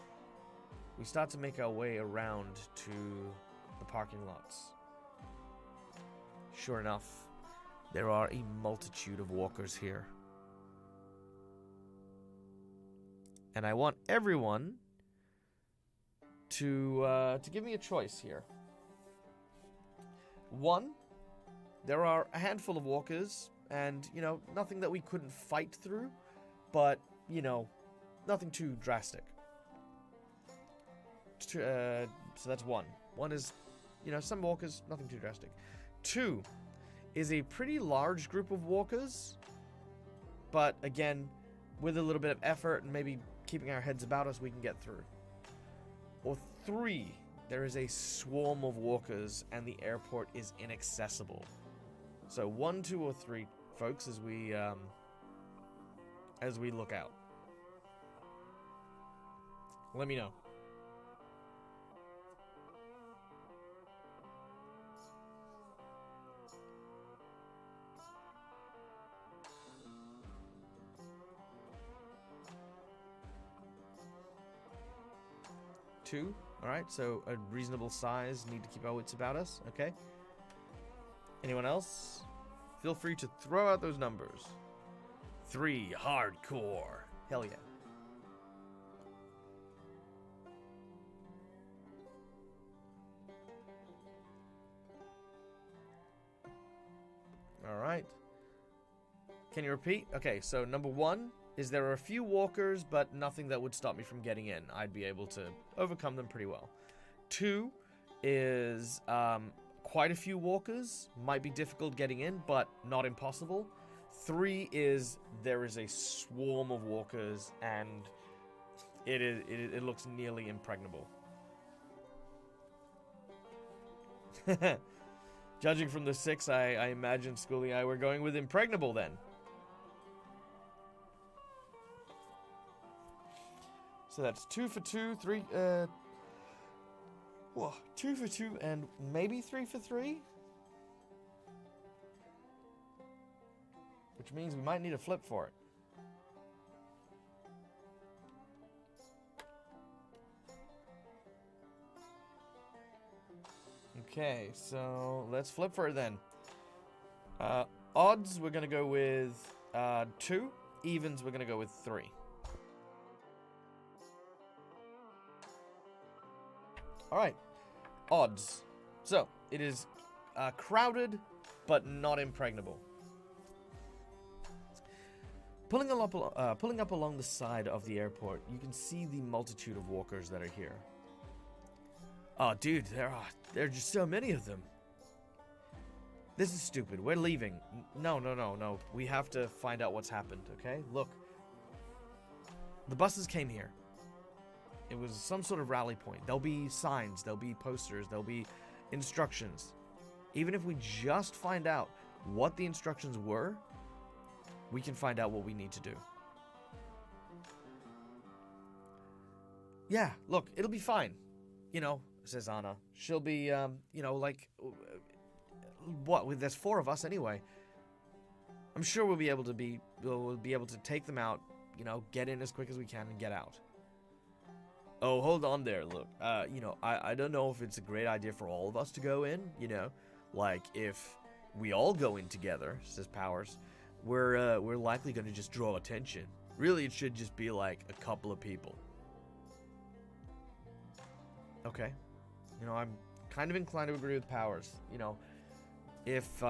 We start to make our way around to the parking lots. Sure enough, there are a multitude of walkers here. And I want everyone to give me a choice here. One, there are a handful of walkers, and, you know, nothing that we couldn't fight through, but, you know, nothing too drastic. So that's one. One is, you know, some walkers, nothing too drastic. Two is a pretty large group of walkers, but again, with a little bit of effort and maybe keeping our heads about us, we can get through. Or three, there is a swarm of walkers and the airport is inaccessible. So 1, 2, or 3, folks, as we look out. Let me know. Two. Alright, so a reasonable size, need to keep our wits about us, okay? Anyone else? Feel free to throw out those numbers. 3, hardcore. Hell yeah. Alright. Can you repeat? Okay, so number 1 is there are a few walkers, but nothing that would stop me from getting in. I'd be able to overcome them pretty well. 2 is quite a few walkers. Might be difficult getting in, but not impossible. 3 is there is a swarm of walkers, and it looks nearly impregnable. Judging from the 6, I imagine Schooly and I were going with impregnable then. So that's 2 for 2, 3, 2 for 2, and maybe 3 for 3? Which means we might need a flip for it. Okay, so let's flip for it then. Odds, we're going to go with 2. Evens, we're going to go with 3. Alright, odds. So, it is crowded, but not impregnable. Pulling up along the side of the airport, you can see the multitude of walkers that are here. Oh, dude, there are just so many of them. This is stupid. We're leaving. No. We have to find out what's happened, okay? Look. The buses came here. It was some sort of rally point. There'll be signs, there'll be posters, there'll be instructions. Even if we just find out what the instructions were, we can find out what we need to do. Yeah, look, it'll be fine. You know, says Anna. She'll be, you know, like, what? There's 4 of us anyway. I'm sure we'll be able to take them out, you know, get in as quick as we can and get out. Oh, hold on there, look. You know, I don't know if it's a great idea for all of us to go in, you know. Like, if we all go in together, says Powers, we're likely going to just draw attention. Really, it should just be, like, a couple of people. Okay. You know, I'm kind of inclined to agree with Powers. You know, if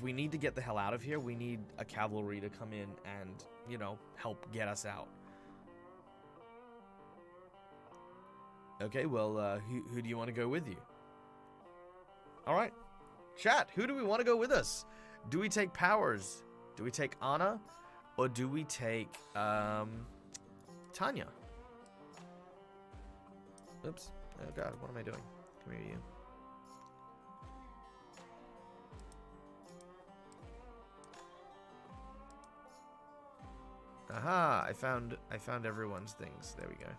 we need to get the hell out of here, we need a cavalry to come in and, you know, help get us out. Okay, well, who do you want to go with you? Alright. Chat, who do we want to go with us? Do we take Powers? Do we take Anna? Or do we take, Tanya? Oops. Oh god, what am I doing? Come here, you. Aha! I found everyone's things. There we go.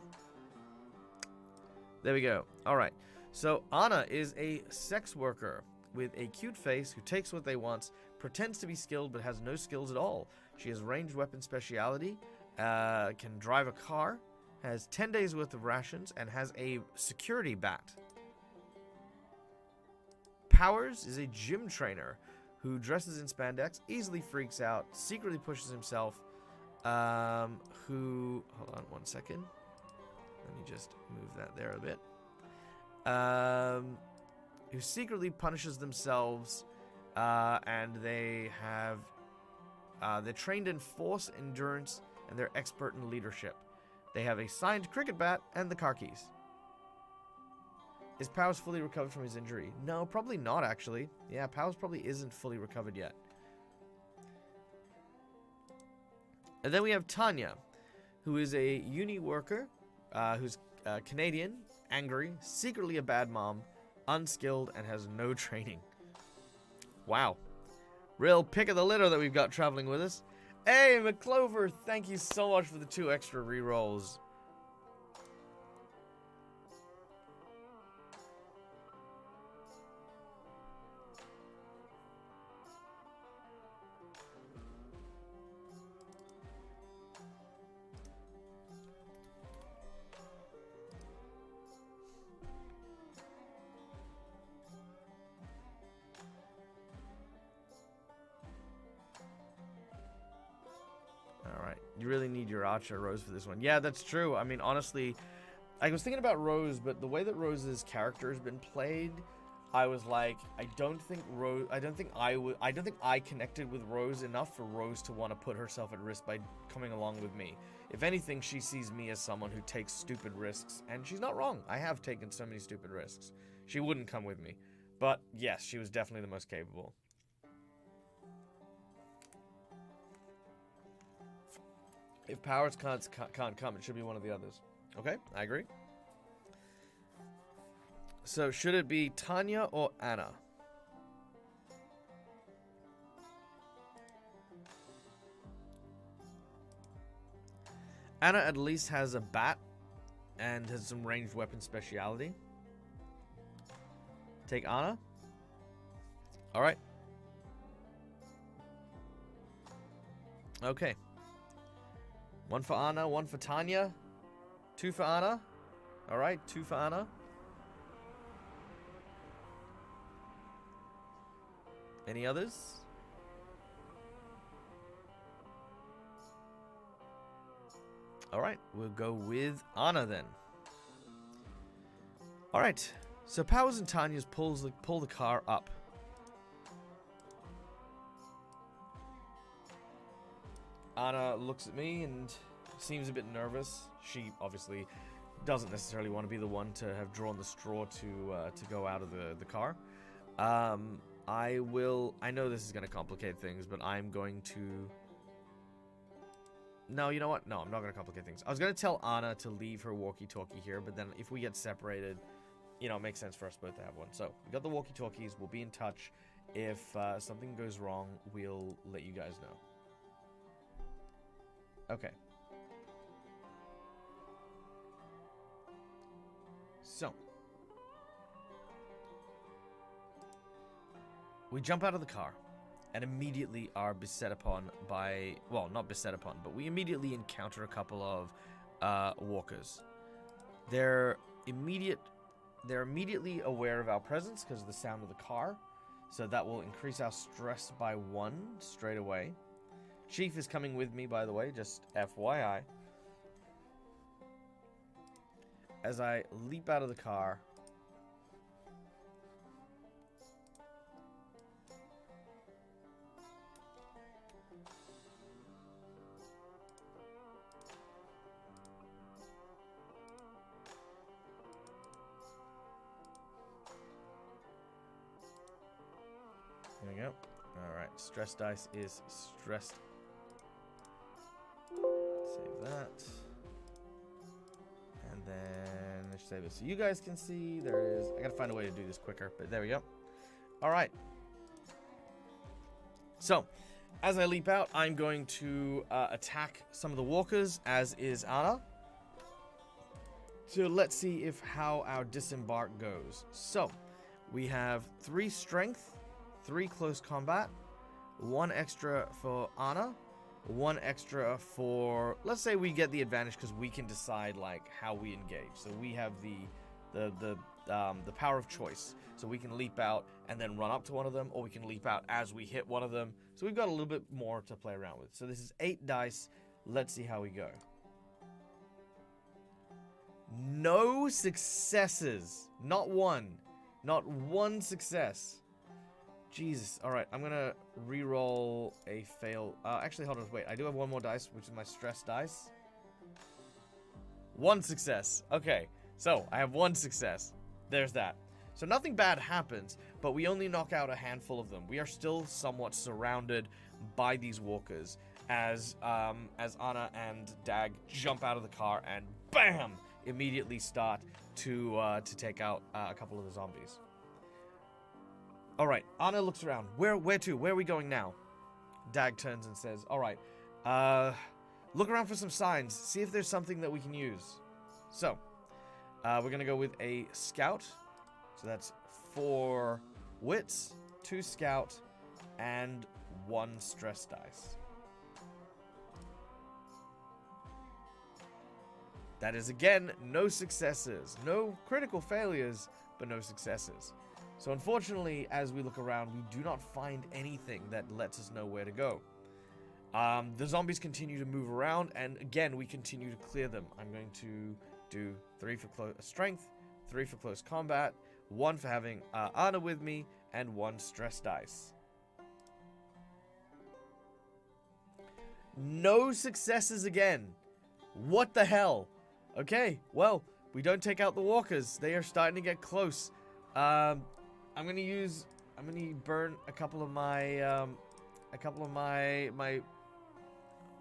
There we go. All right. So Anna is a sex worker with a cute face who takes what they want, pretends to be skilled but has no skills at all. She has ranged weapon speciality, can drive a car, has 10 days worth of rations, and has a security bat. Powers is a gym trainer who dresses in spandex, easily freaks out, secretly pushes himself, who... Hold on 1 second. Let me just move that there a bit. Who secretly punishes themselves, and they have... they're trained in force, endurance, and they're expert in leadership. They have a signed cricket bat and the car keys. Is Powers fully recovered from his injury? No, probably not, actually. Yeah, Powers probably isn't fully recovered yet. And then we have Tanya, who is a uni worker, who's Canadian, angry, secretly a bad mom, unskilled, and has no training. Wow. Real pick of the litter that we've got traveling with us. Hey, McClover, thank you so much for the 2 extra rerolls. You really need your Archer Rose for this one. Yeah, that's true. I mean, honestly, I was thinking about Rose, but the way that Rose's character has been played, I was like, I don't think I connected with Rose enough for Rose to want to put herself at risk by coming along with me. If anything, she sees me as someone who takes stupid risks, and she's not wrong. I have taken so many stupid risks. She wouldn't come with me. But yes, she was definitely the most capable. If Powers can't come, it should be one of the others. Okay, I agree. So, should it be Tanya or Anna? Anna at least has a bat and has some ranged weapon speciality. Take Anna. Alright. Okay. 1 for Anna, 1 for Tanya. 2 for Anna. Alright, 2 for Anna. Any others? Alright, we'll go with Anna then. Alright, so Powers and Tanya's pull the car up. Anna looks at me and seems a bit nervous. She obviously doesn't necessarily want to be the one to have drawn the straw to go out of the car. I know this is going to complicate things, but I'm going to... No, you know what? No, I'm not going to complicate things. I was going to tell Anna to leave her walkie-talkie here, but then if we get separated, you know, it makes sense for us both to have one. So, we got the walkie-talkies. We'll be in touch. If something goes wrong, we'll let you guys know. Okay. So. We jump out of the car and immediately are beset upon by... Well, not beset upon, but we immediately encounter a couple of walkers. They're immediately aware of our presence because of the sound of the car. So that will increase our stress by 1 straight away. Chief is coming with me, by the way, just FYI. As I leap out of the car. There we go. Alright, stress dice is stressed. Save that. And then let's save it so you guys can see. There it is. I gotta find a way to do this quicker, but there we go. Alright. So, As I leap out, I'm going to attack some of the walkers, as is Anna. So let's see how our disembark goes. So, we have 3 strength, 3 close combat, 1 extra for Anna, 1 extra for... Let's say we get the advantage because we can decide like how we engage. So we have the power of choice. So we can leap out and then run up to one of them, or we can leap out as we hit one of them. So we've got a little bit more to play around with. So this is 8 dice. Let's see how we go. No successes. Not one. Not one success. Jesus. Alright, I'm gonna re-roll a fail. Actually, hold on. Wait, I do have 1 more dice, which is my stress dice. 1 success. Okay, so I have 1 success. There's that. So nothing bad happens, but we only knock out a handful of them. We are still somewhat surrounded by these walkers as Anna and DAG jump out of the car and BAM! Immediately start to take out a couple of the zombies. Alright, Anna looks around. Where to? Where are we going now? DAG turns and says, alright, look around for some signs. See if there's something that we can use. So, we're going to go with a scout. So that's 4 wits, 2 scout, and 1 stress dice. That is, again, no successes. No critical failures, but no successes. So unfortunately, as we look around, we do not find anything that lets us know where to go. The zombies continue to move around, and again, we continue to clear them. I'm going to do 3 for strength, 3 for close combat, 1 for having Anna with me, and 1 stress dice. No successes again. What the hell? Okay, well, we don't take out the walkers. They are starting to get close. I'm gonna burn a couple of my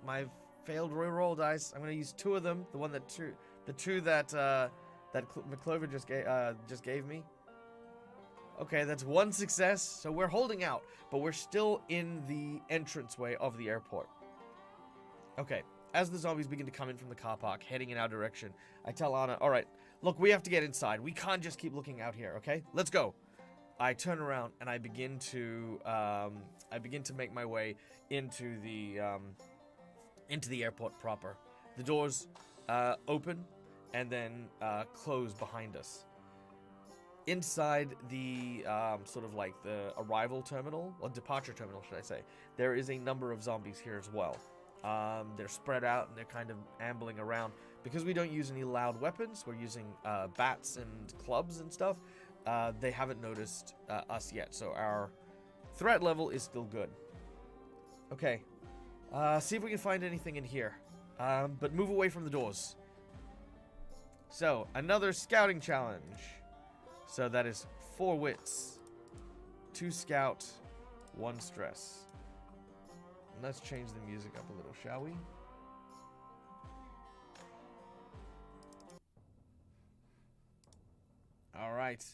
my failed reroll dice. I'm gonna use 2 of them. The two that McClover just gave me. Okay, that's 1 success. So we're holding out, but we're still in the entranceway of the airport. Okay, as the zombies begin to come in from the car park, heading in our direction, I tell Anna, all right, look, we have to get inside. We can't just keep looking out here, okay? Let's go. I turn around and I begin to make my way into the airport proper. The doors open and then close behind us. Inside the sort of like the arrival terminal, or departure terminal, should I say, there is a number of zombies here as well. They're spread out and they're kind of ambling around. Because we don't use any loud weapons, we're using bats and clubs and stuff. They haven't noticed us yet, so our threat level is still good. Okay, see if we can find anything in here, but move away from the doors. So, another scouting challenge. So that is 4 wits, 2 scout, 1 stress. And let's change the music up a little, shall we? Alright,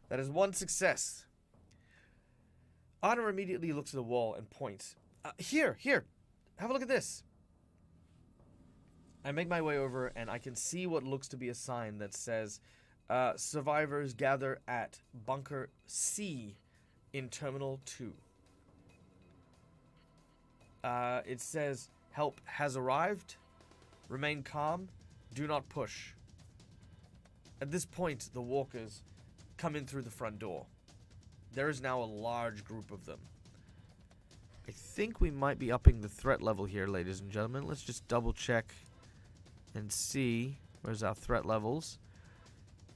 that is 1 success. Anna immediately looks at the wall and points. Here, have a look at this. I make my way over and I can see what looks to be a sign that says, survivors gather at Bunker C in Terminal 2. It says, help has arrived. Remain calm. Do not push. At this point, the walkers come in through the front door. There is now a large group of them. I think we might be upping the threat level here, ladies and gentlemen. Let's just double check and see. Where's our threat levels?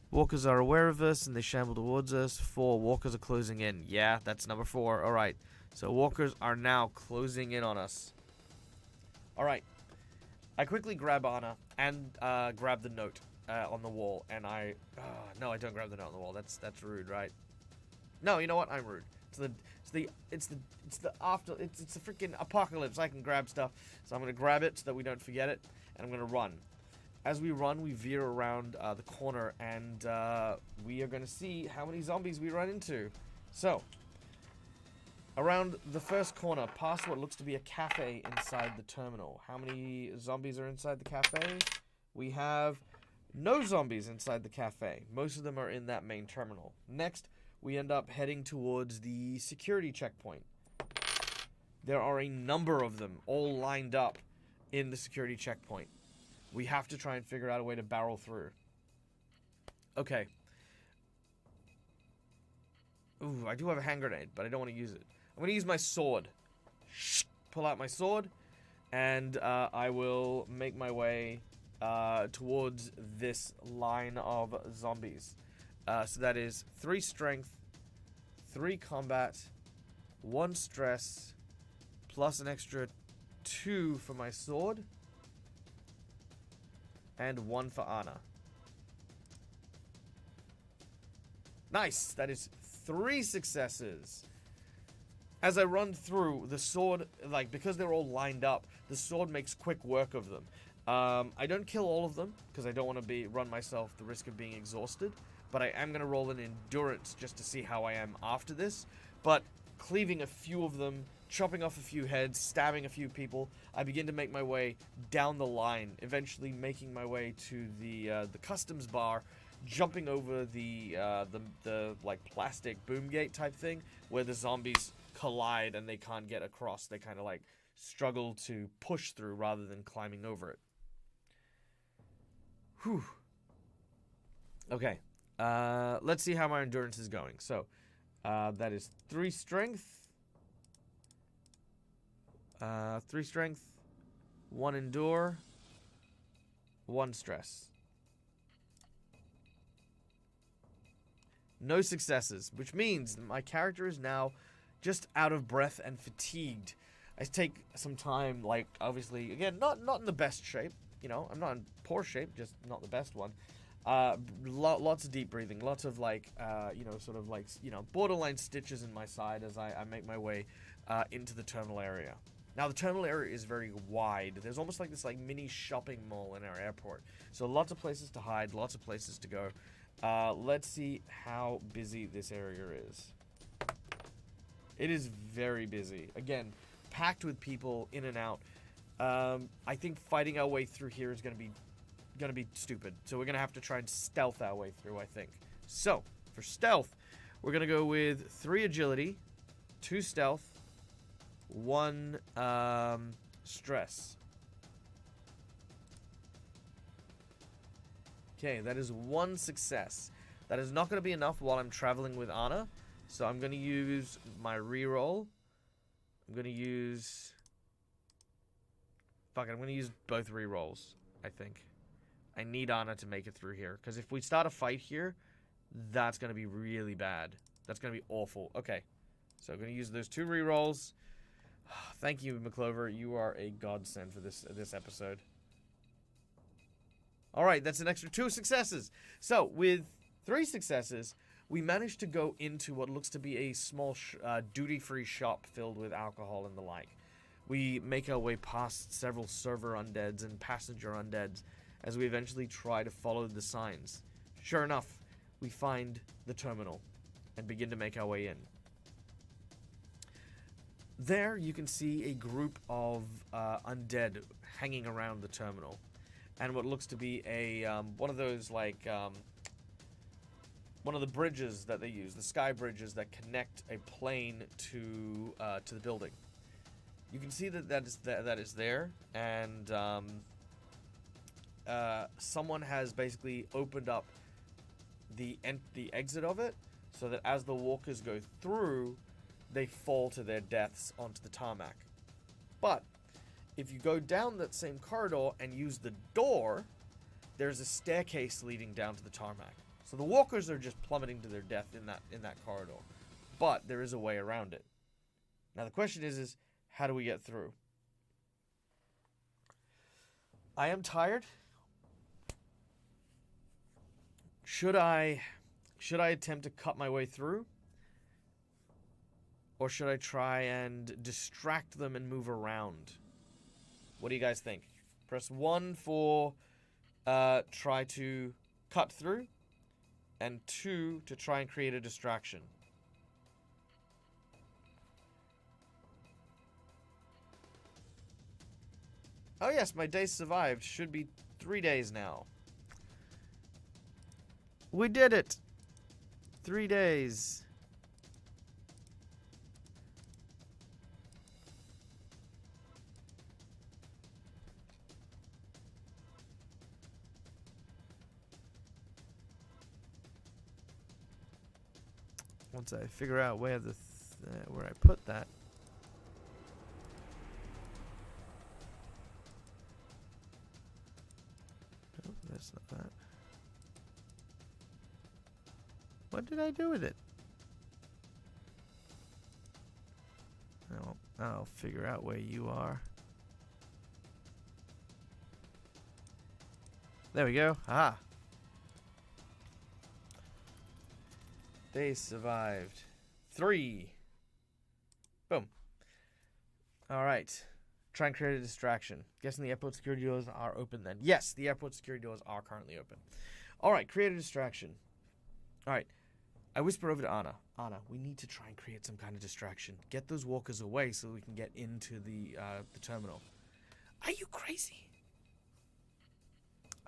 Walkers are aware of us and they shamble towards us. 4 walkers are closing in. Yeah, that's number 4. Alright. So walkers are now closing in on us. Alright. I quickly grab Anna and grab the note on the wall. And no, I don't grab the note on the wall. That's rude, right? No, you know what? I'm rude. It's the freaking apocalypse. I can grab stuff. So I'm gonna grab it so that we don't forget it. And I'm gonna run. As we run, we veer around the corner, and we are going to see how many zombies we run into. So, Around the first corner, past what looks to be a cafe inside the terminal. How many zombies are inside the cafe? We have no zombies inside the cafe. Most of them are in that main terminal. Next, we end up heading towards the security checkpoint. There are a number of them all lined up in the security checkpoint. We have to try and figure out a way to barrel through. Okay. Ooh, I do have a hand grenade, but I don't want to use it. I'm going to use my sword. Pull out my sword, and I will make my way towards this line of zombies. So that is 3 strength, 3 combat, 1 stress, plus an extra 2 for my sword, and 1 for Anna. Nice! That is 3 successes. As I run through, the sword, like, because they're all lined up, the sword makes quick work of them. I don't kill all of them, because I don't want to run myself the risk of being exhausted, but I am going to roll an endurance just to see how I am after this. But cleaving a few of them, chopping off a few heads, stabbing a few people, I begin to make my way down the line, eventually making my way to the customs bar, jumping over the like plastic boom gate type thing where the zombies collide and they can't get across. They kind of like struggle to push through rather than climbing over it. Whew. Okay. Let's see how my endurance is going. So, that is 3 strength. 3 strength, 1 endure, 1 stress. No successes, which means my character is now just out of breath and fatigued. I take some time, like, obviously, again, not in the best shape, you know, I'm not in poor shape, just not the best one. Lots of deep breathing, lots of, like, you know, sort of, like, you know, borderline stitches in my side as I make my way into the terminal area. Now, the terminal area is very wide. There's almost like this, like, mini shopping mall in our airport. So lots of places to hide, lots of places to go. Let's see how busy this area is. It is very busy. Again, packed with people in and out. I think fighting our way through here is gonna be stupid. So we're gonna have to try and stealth our way through, I think. So, for stealth, we're gonna go with 3 agility, 2 stealth, 1 stress. Okay, that is 1 success. That is not going to be enough while I'm traveling with Anna. So I'm going to use my reroll. I'm going to use... Fuck it, I'm going to use both rerolls, I think. I need Anna to make it through here. Because if we start a fight here, that's going to be really bad. That's going to be awful. Okay, so I'm going to use those 2 rerolls. Thank you, McClover. You are a godsend for this episode. Alright, that's an extra 2 successes. So, with 3 successes, we managed to go into what looks to be a small duty-free shop filled with alcohol and the like. We make our way past several server undeads and passenger undeads as we eventually try to follow the signs. Sure enough, we find the terminal and begin to make our way in. There, you can see a group of undead hanging around the terminal. And what looks to be a, one of those, like, one of the bridges that they use, the sky bridges that connect a plane to the building. You can see that is there, and someone has basically opened up the exit of it, so that as the walkers go through, they fall to their deaths onto the tarmac. But if you go down that same corridor and use the door, there's a staircase leading down to the tarmac. So the walkers are just plummeting to their death in that corridor. But there is a way around it. Now the question is how do we get through? I am tired. Should I attempt to cut my way through? Or should I try and distract them and move around? What do you guys think? Press 1 for try to cut through, and 2 to try and create a distraction. Oh yes, my days survived. Should be 3 days now. We did it! 3 days. Once I figure out where where I put that. No, that's not that. What did I do with it? I'll figure out where you are. There we go. Ah. They survived. 3. Boom. Alright. Try and create a distraction. Guessing the airport security doors are open then. Yes, the airport security doors are currently open. Alright, create a distraction. Alright. I whisper over to Anna. Anna, we need to try and create some kind of distraction. Get those walkers away so we can get into the terminal. Are you crazy?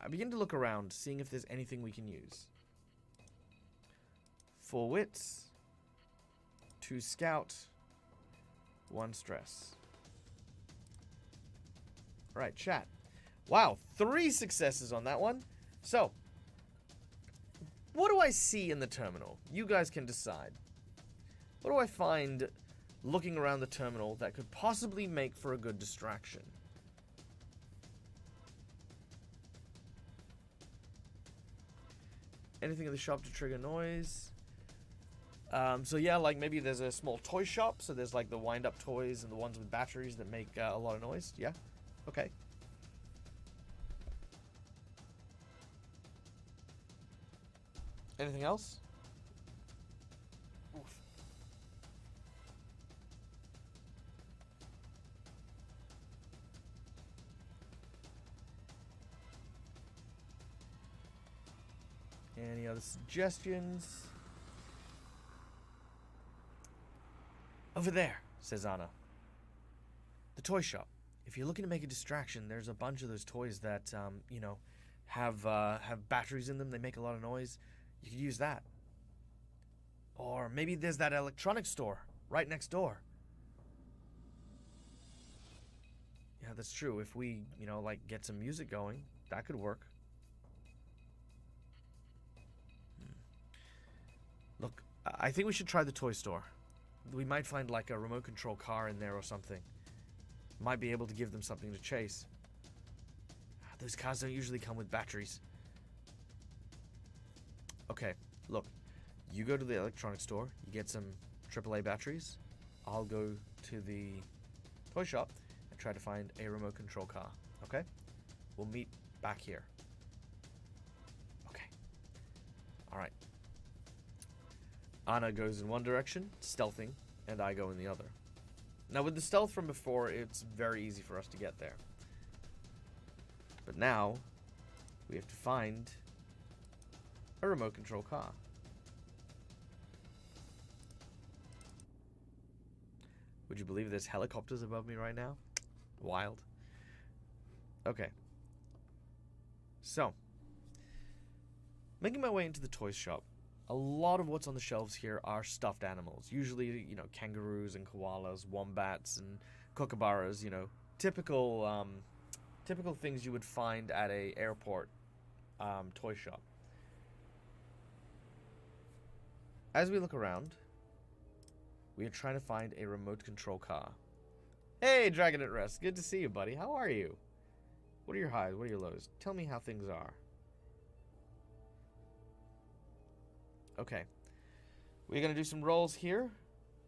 I begin to look around, seeing if there's anything we can use. 4 wits, 2 scout, 1 stress. Alright, chat. Wow, 3 successes on that one. So, what do I see in the terminal? You guys can decide. What do I find looking around the terminal that could possibly make for a good distraction? Anything in the shop to trigger noise? So yeah, like maybe there's a small toy shop, so there's like the wind-up toys and the ones with batteries that make a lot of noise. Yeah, okay. Anything else? Oof. Any other suggestions? Over there, says Anna. The toy shop. If you're looking to make a distraction, there's a bunch of those toys that, you know, have batteries in them. They make a lot of noise. You could use that. Or maybe there's that electronics store right next door. Yeah, that's true. If we, you know, like get some music going, that could work. Look, I think we should try the toy store. We might find like a remote control car in there or something. Might be able to give them something to chase. Those cars don't usually come with batteries. Okay, look. You go to the electronics store. You get some AAA batteries. I'll go to the toy shop and try to find a remote control car. Okay? We'll meet back here. Okay. Alright. Anna goes in one direction, stealthing, and I go in the other. Now, with the stealth from before, it's very easy for us to get there. But now, we have to find a remote control car. Would you believe there's helicopters above me right now? Wild. Okay. So, making my way into the toy shop. A lot of what's on the shelves here are stuffed animals. Usually, you know, kangaroos and koalas, wombats and kookaburras, you know, typical things you would find at a airport toy shop. As we look around, we are trying to find a remote control car. Hey, Dragon at Rest. Good to see you, buddy. How are you? What are your highs? What are your lows? Tell me how things are. Okay. We're going to do some rolls here.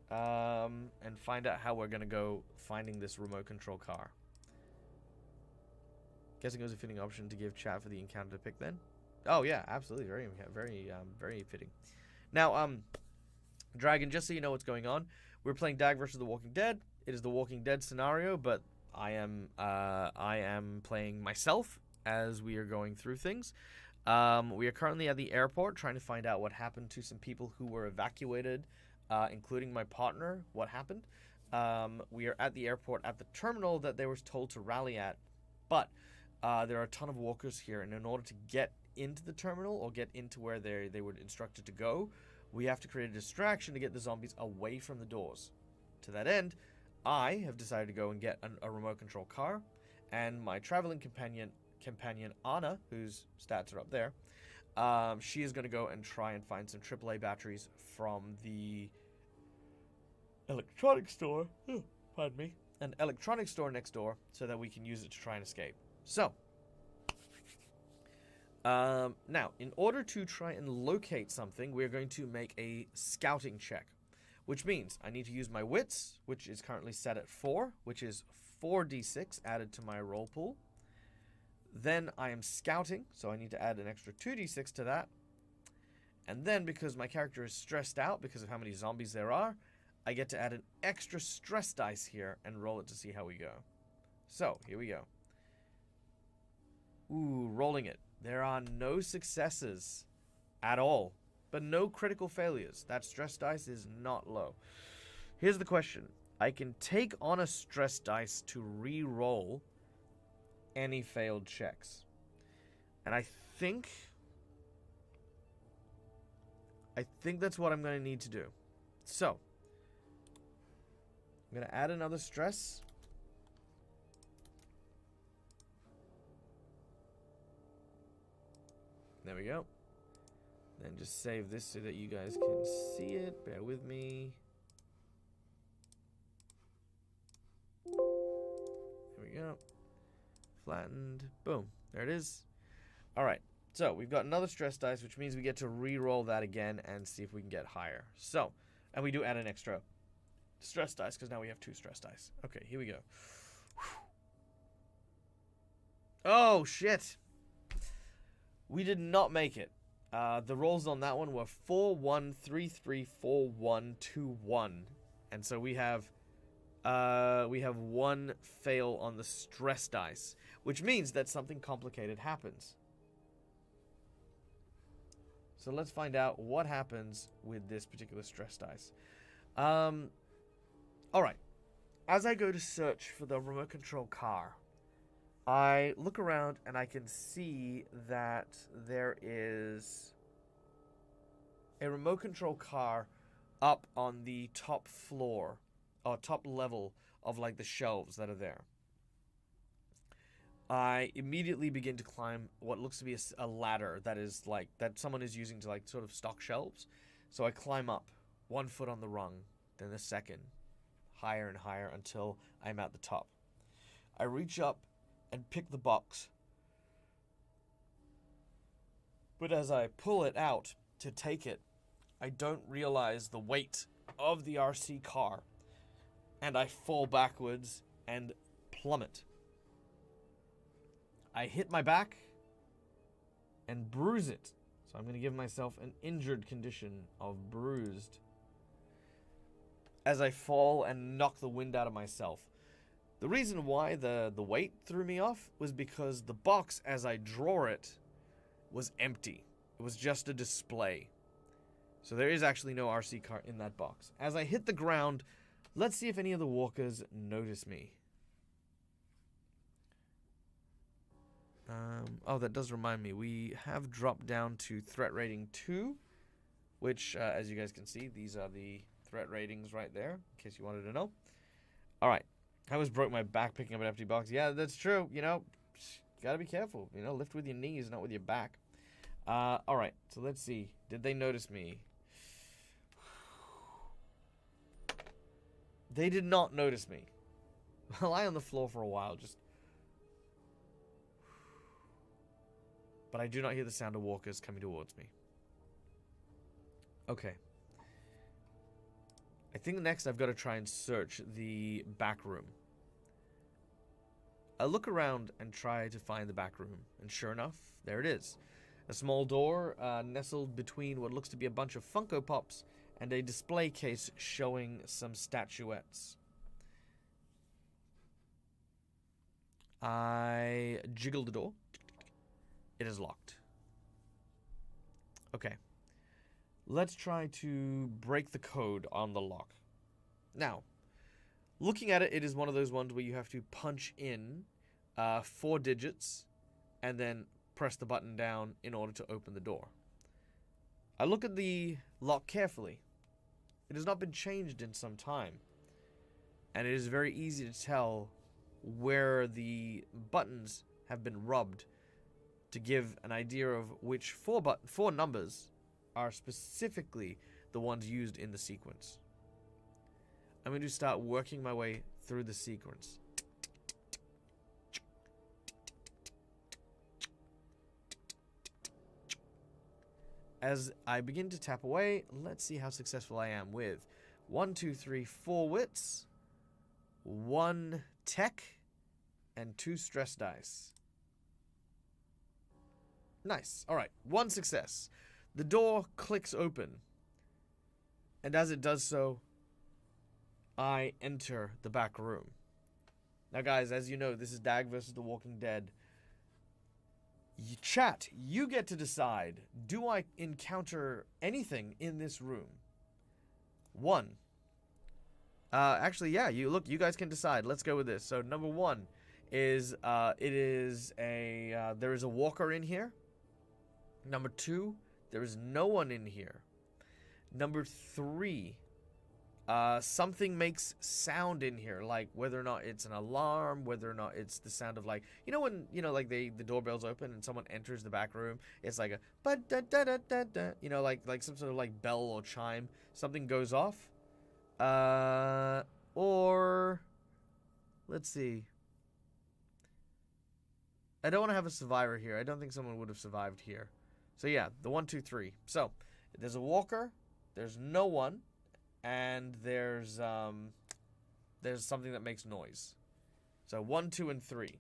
And find out how we're going to go finding this remote control car. Guessing it was a fitting option to give chat for the encounter to pick then. Oh, yeah. Absolutely. Very fitting. Now, Dragon, just so you know what's going on, we're playing DAG versus The Walking Dead. It is The Walking Dead scenario, but I am playing myself as we are going through things. We are currently at the airport trying to find out what happened to some people who were evacuated, including my partner. What happened? We are at the airport at the terminal that they were told to rally at But there are a ton of walkers here, and in order to get into the terminal or get into where they were instructed to go, we have to create a distraction to get the zombies away from the doors. To that end, I have decided to go and get a remote control car, and my traveling companion Anna, whose stats are up there, she is going to go and try and find some AAA batteries from the electronics store. Pardon me. An electronics store next door, so that we can use it to try and escape. So, now, in order to try and locate something, we're going to make a scouting check, which means I need to use my wits, which is currently set at 4, which is 4d6 added to my roll pool. Then I am scouting, so I need to add an extra 2d6 to that. And then, because my character is stressed out because of how many zombies there are, I get to add an extra stress dice here and roll it to see how we go. So, here we go. Ooh, rolling it. There are no successes at all, but no critical failures. That stress dice is not low. Here's the question. I can take on a stress dice to re-roll any failed checks. And I think that's what I'm going to need to do. So, I'm going to add another stress. There we go. Then just save this so that you guys can see it. Bear with me. There we go. Flattened. Boom. There it is. Alright. So, we've got another stress dice, which means we get to re-roll that again and see if we can get higher. So, and we do add an extra stress dice, because now we have 2 stress dice. Okay, here we go. Oh, shit. We did not make it. The rolls on that one were 4, 1, 3, 3, 4, 1, 2, 1. And so we have 1 fail on the stress dice, which means that something complicated happens. So let's find out what happens with this particular stress dice. Alright. As I go to search for the remote control car, I look around and I can see that there is a remote control car up on the top floor, or top level of like the shelves that are there. I immediately begin to climb what looks to be a ladder that is like, that someone is using to like sort of stock shelves. So I climb up, 1 foot on the rung, then the second, higher and higher until I'm at the top. I reach up and pick the box. But as I pull it out to take it, I don't realize the weight of the RC car, and I fall backwards and plummet. I hit my back and bruise it. So I'm going to give myself an injured condition of bruised as I fall and knock the wind out of myself. The reason why the weight threw me off was because the box, as I draw it, was empty. It was just a display. So there is actually no RC car in that box. As I hit the ground, let's see if any of the walkers notice me. Oh, that does remind me. We have dropped down to threat rating 2, which, as you guys can see, these are the threat ratings right there, in case you wanted to know. Alright. I almost broke my back picking up an empty box. Yeah, that's true. You know, gotta be careful. You know, lift with your knees, not with your back. Alright, so let's see. Did they notice me? They did not notice me. I lie on the floor for a while, just... But I do not hear the sound of walkers coming towards me. Okay. I think next I've got to try and search the back room. I look around and try to find the back room, and sure enough, there it is. A small door nestled between what looks to be a bunch of Funko Pops and a display case showing some statuettes. I jiggle the door. It is locked. Okay. Let's try to break the code on the lock. Now, looking at it, it is one of those ones where you have to punch in 4 digits, and then press the button down in order to open the door. I look at the lock carefully. It has not been changed in some time, and it is very easy to tell where the buttons have been rubbed to give an idea of which 4 numbers are specifically the ones used in the sequence. I'm going to start working my way through the sequence. As I begin to tap away, let's see how successful I am with 1, 2, 3, 4 wits, 1 tech, and 2 stress dice. Nice. Alright, 1 success. The door clicks open, and as it does so, I enter the back room. Now guys, as you know, this is DAG versus The Walking Dead. Chat, you get to decide, do I encounter anything in this room? 1. Actually, yeah, you guys can decide. Let's go with this. So number 1 is, there is a walker in here. Number 2, there is no one in here. Number 3, something makes sound in here, like whether or not it's an alarm, whether or not it's the sound of, like, you know when, you know, like the doorbell's open and someone enters the back room, it's like a ba-da-da-da-da-da, you know, like some sort of like bell or chime, something goes off. Or let's see. I don't want to have a survivor here. I don't think someone would have survived here. So yeah, the 1, 2, 3. So there's a walker, there's no one, and there's something that makes noise. So 1, 2, and 3.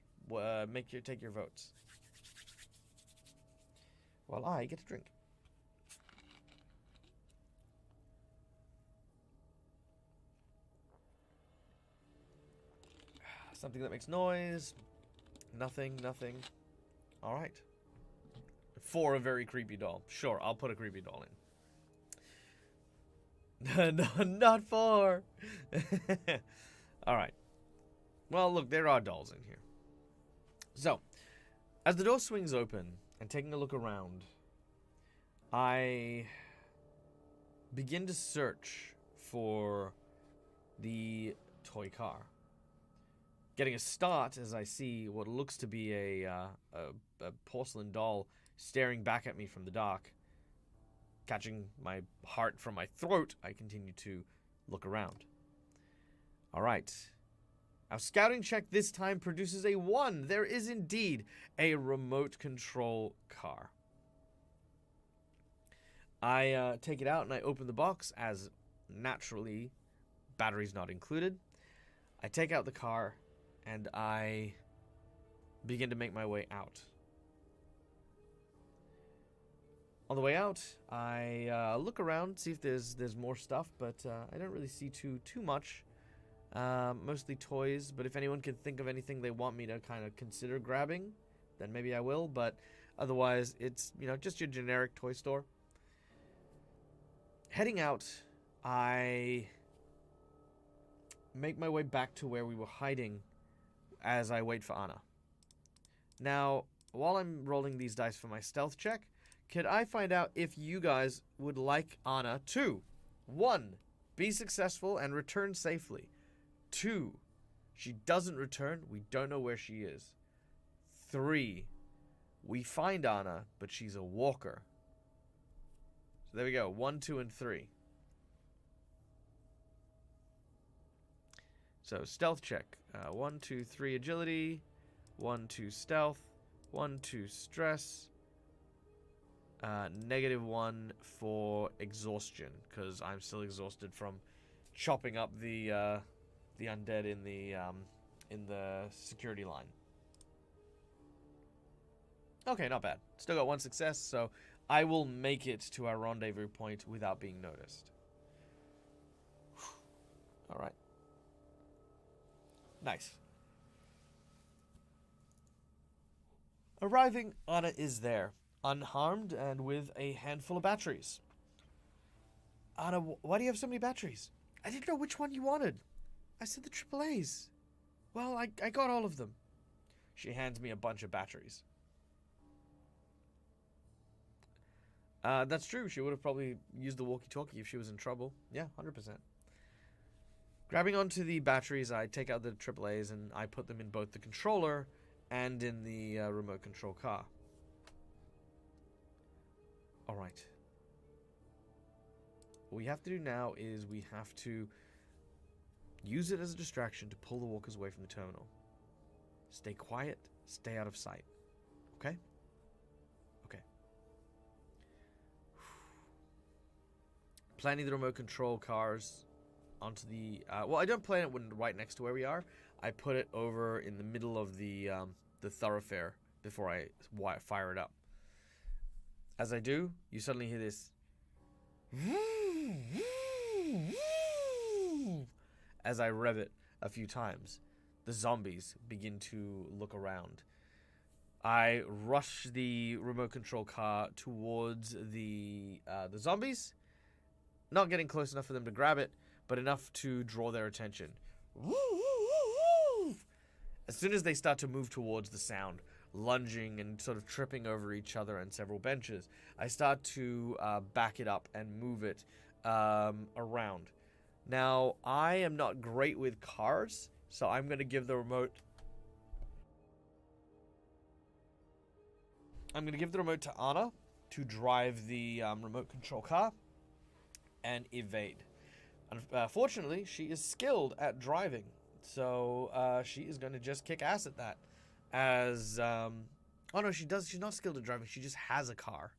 Take your votes. While I get a drink. Something that makes noise. Nothing. All right. 4, a very creepy doll. Sure, I'll put a creepy doll in. No, not 4. All right. Well, look, there are dolls in here. So, as the door swings open and taking a look around, I begin to search for the toy car. Getting a start as I see what looks to be a porcelain doll staring back at me from the dark. Catching my heart from my throat, I continue to look around. Alright. Our scouting check this time produces a 1. There is indeed a remote control car. I take it out and I open the box, as naturally, batteries not included. I take out the car and I begin to make my way out. On the way out, I look around, see if there's more stuff, but I don't really see too much. Mostly toys, but if anyone can think of anything they want me to kind of consider grabbing, then maybe I will, but otherwise it's, you know, just your generic toy store. Heading out, I make my way back to where we were hiding as I wait for Anna. Now, while I'm rolling these dice for my stealth check, could I find out if you guys would like Anna to 1. Be successful and return safely. 2. She doesn't return, we don't know where she is. 3. We find Anna, but she's a walker. So there we go, 1, 2, and 3. So stealth check. 1, 2, 3 agility. 1, 2 stealth. 1, 2 stress. -1 for exhaustion, because I'm still exhausted from chopping up the undead in the security line. Okay, not bad. Still got 1 success, so I will make it to our rendezvous point without being noticed. All right. Nice. Arriving, Anna is there, unharmed and with a handful of batteries. Anna, why do you have so many batteries? I didn't know which one you wanted. I said the AAAs. Well, I got all of them. she hands me a bunch of batteries. That's true. She would have probably used the walkie-talkie if she was in trouble. Yeah, 100%. Grabbing onto the batteries, I take out the AAAs and I put them in both the controller and in the remote control car. Alright. What we have to do now is we have to use it as a distraction to pull the walkers away from the terminal. Stay quiet, stay out of sight. Okay? Okay. Planting the remote control cars onto the... well, I don't plan it right next to where we are. I put it over in the middle of the thoroughfare before I fire it up. As I do, you suddenly hear this... As I rev it a few times, the zombies begin to look around. I rush the remote control car towards the zombies, not getting close enough for them to grab it, but enough to draw their attention. As soon as they start to move towards the sound, lunging and sort of tripping over each other and several benches, I start to back it up and move it around. Now, I am not great with cars, so I'm going to give the remote... I'm going to give the remote to Anna to drive the remote control car and evade. Unfortunately, she is skilled at driving, so she is going to just kick ass at that. As, oh no, she does. She's not skilled at driving. She just has a car.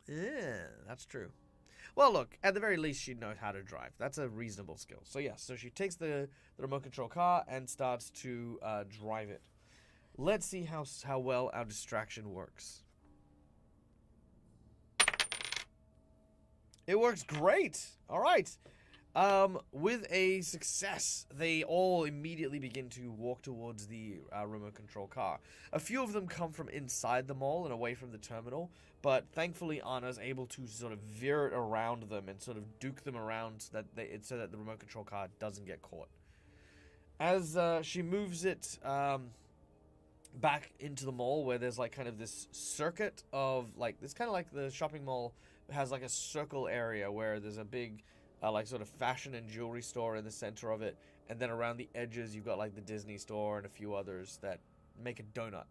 Yeah, that's true. Well, look, at the very least, she knows how to drive. That's a reasonable skill. So, yes, so she takes the remote control car and starts to drive it. Let's see how well our distraction works. It works great. All right. With a success, they all immediately begin to walk towards the remote control car. A few of them come from inside the mall and away from the terminal, but thankfully Anna's able to sort of veer it around them and sort of duke them around so that the remote control car doesn't get caught. As she moves it back into the mall, where there's like kind of this circuit of like this, kind of like the shopping mall has like a circle area where there's a big like sort of fashion and jewelry store in the center of it, and then around the edges you've got like the Disney store and a few others that make a donut.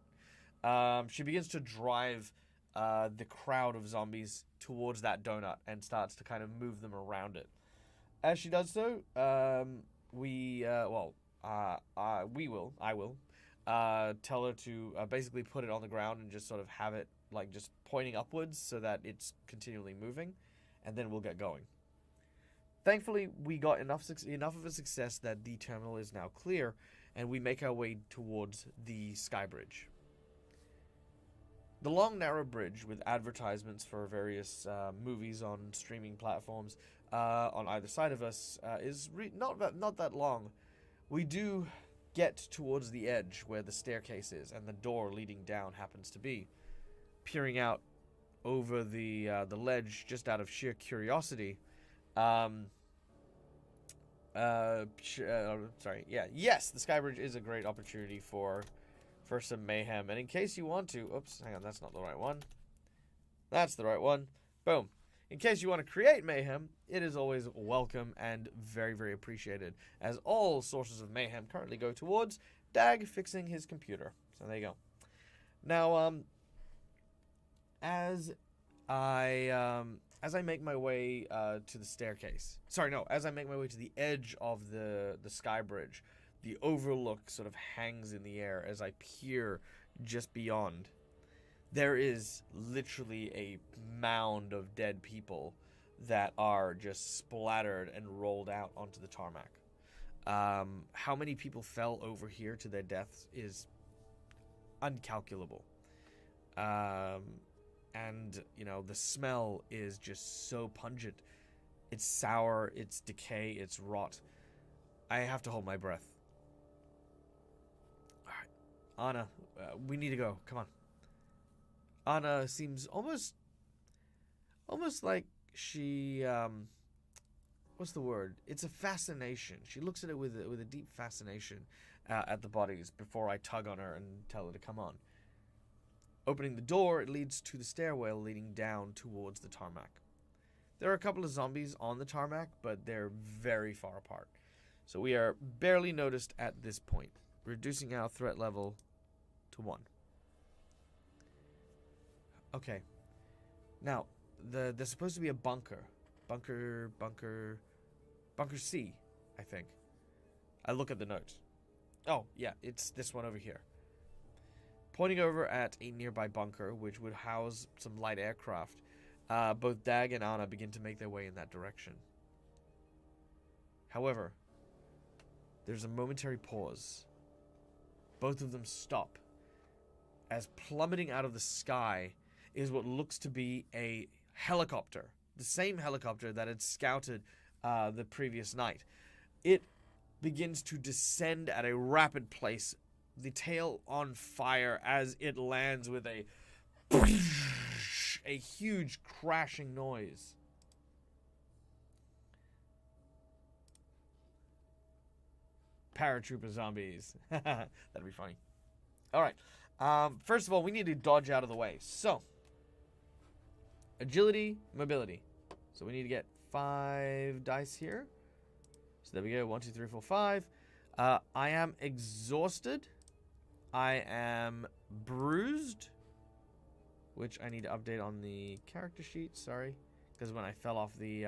She begins to drive the crowd of zombies towards that donut and starts to kind of move them around it. As she does so, I will tell her to basically put it on the ground and just sort of have it like just pointing upwards so that it's continually moving, and then we'll get going. Thankfully, we got enough of a success that the terminal is now clear, and we make our way towards the sky bridge. The long, narrow bridge with advertisements for various movies on streaming platforms on either side of us is not that long. We do get towards the edge where the staircase is and the door leading down happens to be. Peering out over the ledge just out of sheer curiosity, yes, the Skybridge is a great opportunity for some mayhem. And in case you want to, oops, hang on, that's not the right one. That's the right one. Boom. In case you want to create mayhem, it is always welcome and very, very appreciated, as all sources of mayhem currently go towards DAG fixing his computer. So there you go. Now, as I make my way to the staircase, as I make my way to the edge of the sky bridge, the overlook sort of hangs in the air as I peer just beyond. There is literally a mound of dead people that are just splattered and rolled out onto the tarmac. How many people fell over here to their deaths is uncalculable. And, you know, the smell is just so pungent. It's sour, it's decay, it's rot. I have to hold my breath. All right, Anna, we need to go. Come on. Anna seems almost like she, what's the word? It's a fascination. She looks at it with a deep fascination at the bodies before I tug on her and tell her to come on. Opening the door, it leads to the stairwell leading down towards the tarmac. There are a couple of zombies on the tarmac, but they're very far apart. So we are barely noticed at this point, reducing our threat level to 1. Okay. Now, there's supposed to be a bunker. Bunker C, I think. I look at the notes. Oh, yeah, it's this one over here. Pointing over at a nearby bunker, which would house some light aircraft, both DAG and Anna begin to make their way in that direction. However, there's a momentary pause. Both of them stop, as plummeting out of the sky is what looks to be a helicopter. The same helicopter that had scouted the previous night. It begins to descend at a rapid pace, the tail on fire as it lands with a huge crashing noise. Paratrooper zombies. That'd be funny. Alright. First of all, we need to dodge out of the way. So, agility, mobility. So we need to get 5 dice here. So there we go. 1, 2, 3, 4, 5. I am exhausted. I am bruised, which I need to update on the character sheet. Sorry, because when I fell off the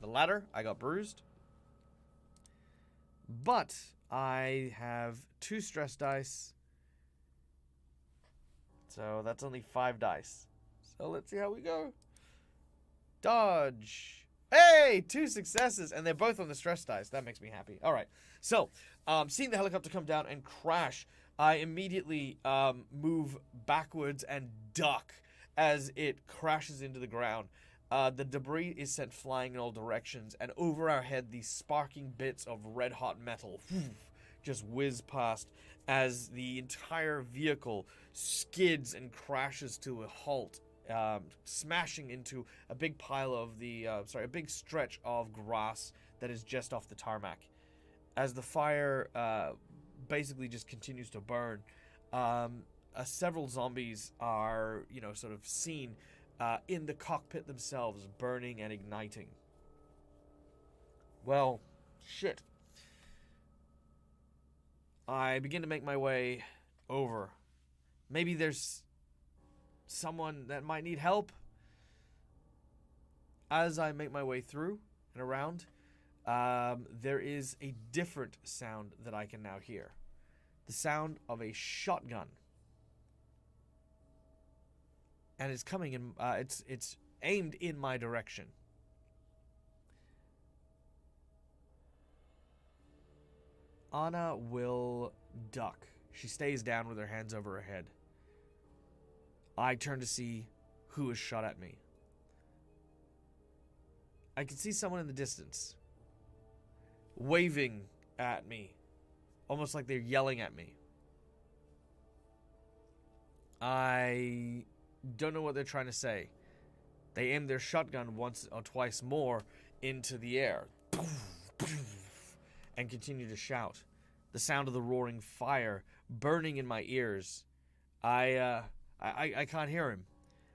ladder, I got bruised. But I have 2 stress dice, so that's only 5 dice. So let's see how we go. Dodge. Hey, 2 successes, and they're both on the stress dice. That makes me happy. All right. So, seeing the helicopter come down and crash, I immediately move backwards and duck as it crashes into the ground. The debris is sent flying in all directions, and over our head, these sparking bits of red-hot metal just whiz past as the entire vehicle skids and crashes to a halt. Smashing into a big pile of a big stretch of grass that is just off the tarmac. As the fire basically just continues to burn, several zombies are, sort of seen in the cockpit themselves, burning and igniting. Well, shit. I begin to make my way over. Maybe there's someone that might need help. As I make my way through and around, there is a different sound that I can now hear. The sound of a shotgun. And it's coming in, it's aimed in my direction. Anna will duck. She stays down with her hands over her head. I turn to see who has shot at me. I can see someone in the distance, waving at me, almost like they're yelling at me. I don't know what they're trying to say. They aim their shotgun once or twice more into the air and continue to shout. The sound of the roaring fire burning in my ears. I can't hear him.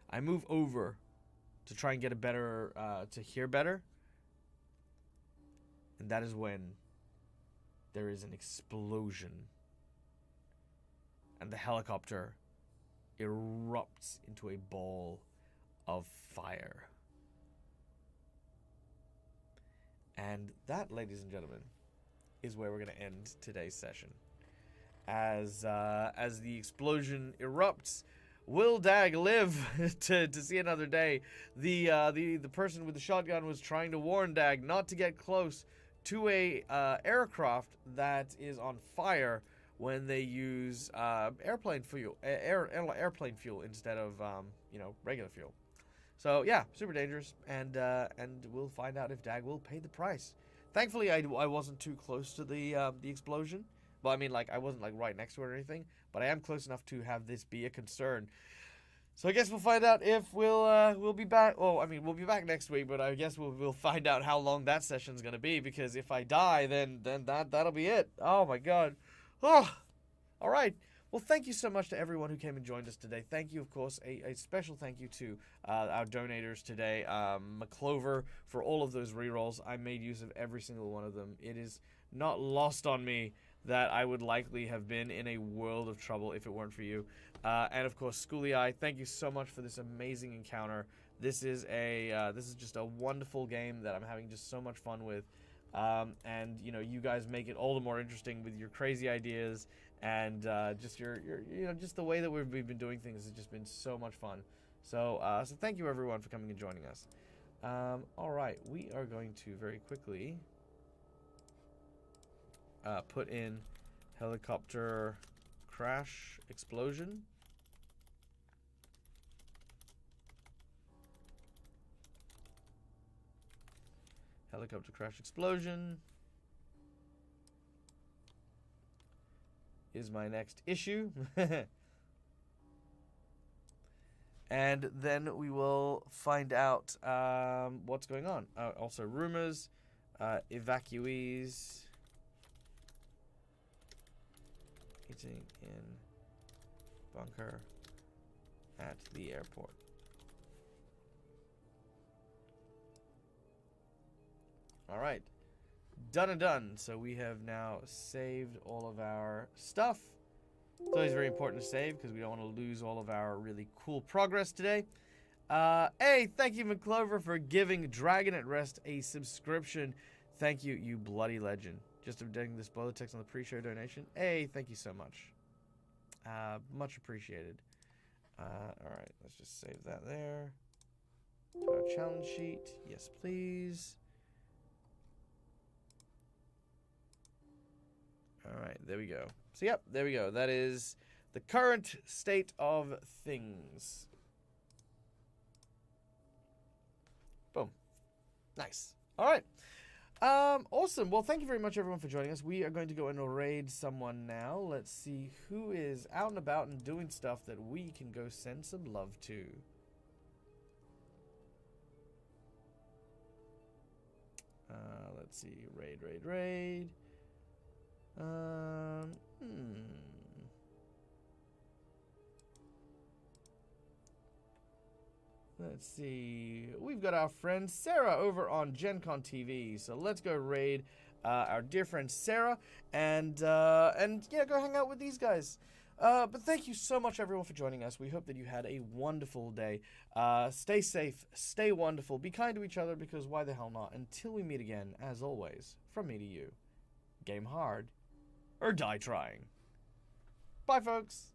I move over to try and get a better, to hear better. And that is when there is an explosion. And the helicopter erupts into a ball of fire. And that, ladies and gentlemen, is where we're going to end today's session. As the explosion erupts, will DAG live to see another day? The person with the shotgun was trying to warn DAG not to get close to a aircraft that is on fire when they use airplane fuel instead of regular fuel. So yeah, super dangerous, and we'll find out if DAG will pay the price. Thankfully, I wasn't too close to the explosion. Well, I mean, like, I wasn't like right next to it or anything, but I am close enough to have this be a concern. So I guess we'll find out if we'll be back. Well, I mean, we'll be back next week, but I guess we'll find out how long that session's gonna be. Because if I die, then that'll be it. Oh my god. Oh, all right. Well, thank you so much to everyone who came and joined us today. Thank you, of course, a special thank you to our donators today, McClover, for all of those rerolls. I made use of every single one of them. It is not lost on me that I would likely have been in a world of trouble if it weren't for you. And of course, Schooly Eye, thank you so much for this amazing encounter. This is just a wonderful game that I'm having just so much fun with. And you know, you guys make it all the more interesting with your crazy ideas and just your just the way that we've been doing things has just been so much fun. So so thank you everyone for coming and joining us. All right, we are going to very quickly put in helicopter crash explosion. Helicopter crash explosion is my next issue. And then we will find out what's going on. Also rumors, evacuees hitting in bunker at the airport. All right, done and done. So we have now saved all of our stuff. It's always very important to save because we don't want to lose all of our really cool progress today. Hey, thank you, McClover, for giving Dragon at Rest a subscription. Thank you, you bloody legend. Just updating this spoiler text on the pre-show donation. Hey, thank you so much. Much appreciated. All right, let's just save that there. To our challenge sheet. Yes, please. All right, there we go. So, yep, there we go. That is the current state of things. Boom. Nice. All right. Awesome. Well, thank you very much, everyone, for joining us. We are going to go and raid someone now. Let's see who is out and about and doing stuff that we can go send some love to. Let's see. Raid. Let's see. We've got our friend Sarah over on Gen Con TV. So let's go raid our dear friend Sarah and yeah, go hang out with these guys. But thank you so much, everyone, for joining us. We hope that you had a wonderful day. Stay safe, stay wonderful, be kind to each other, because why the hell not? Until we meet again, as always, from me to you, game hard or die trying. Bye, folks.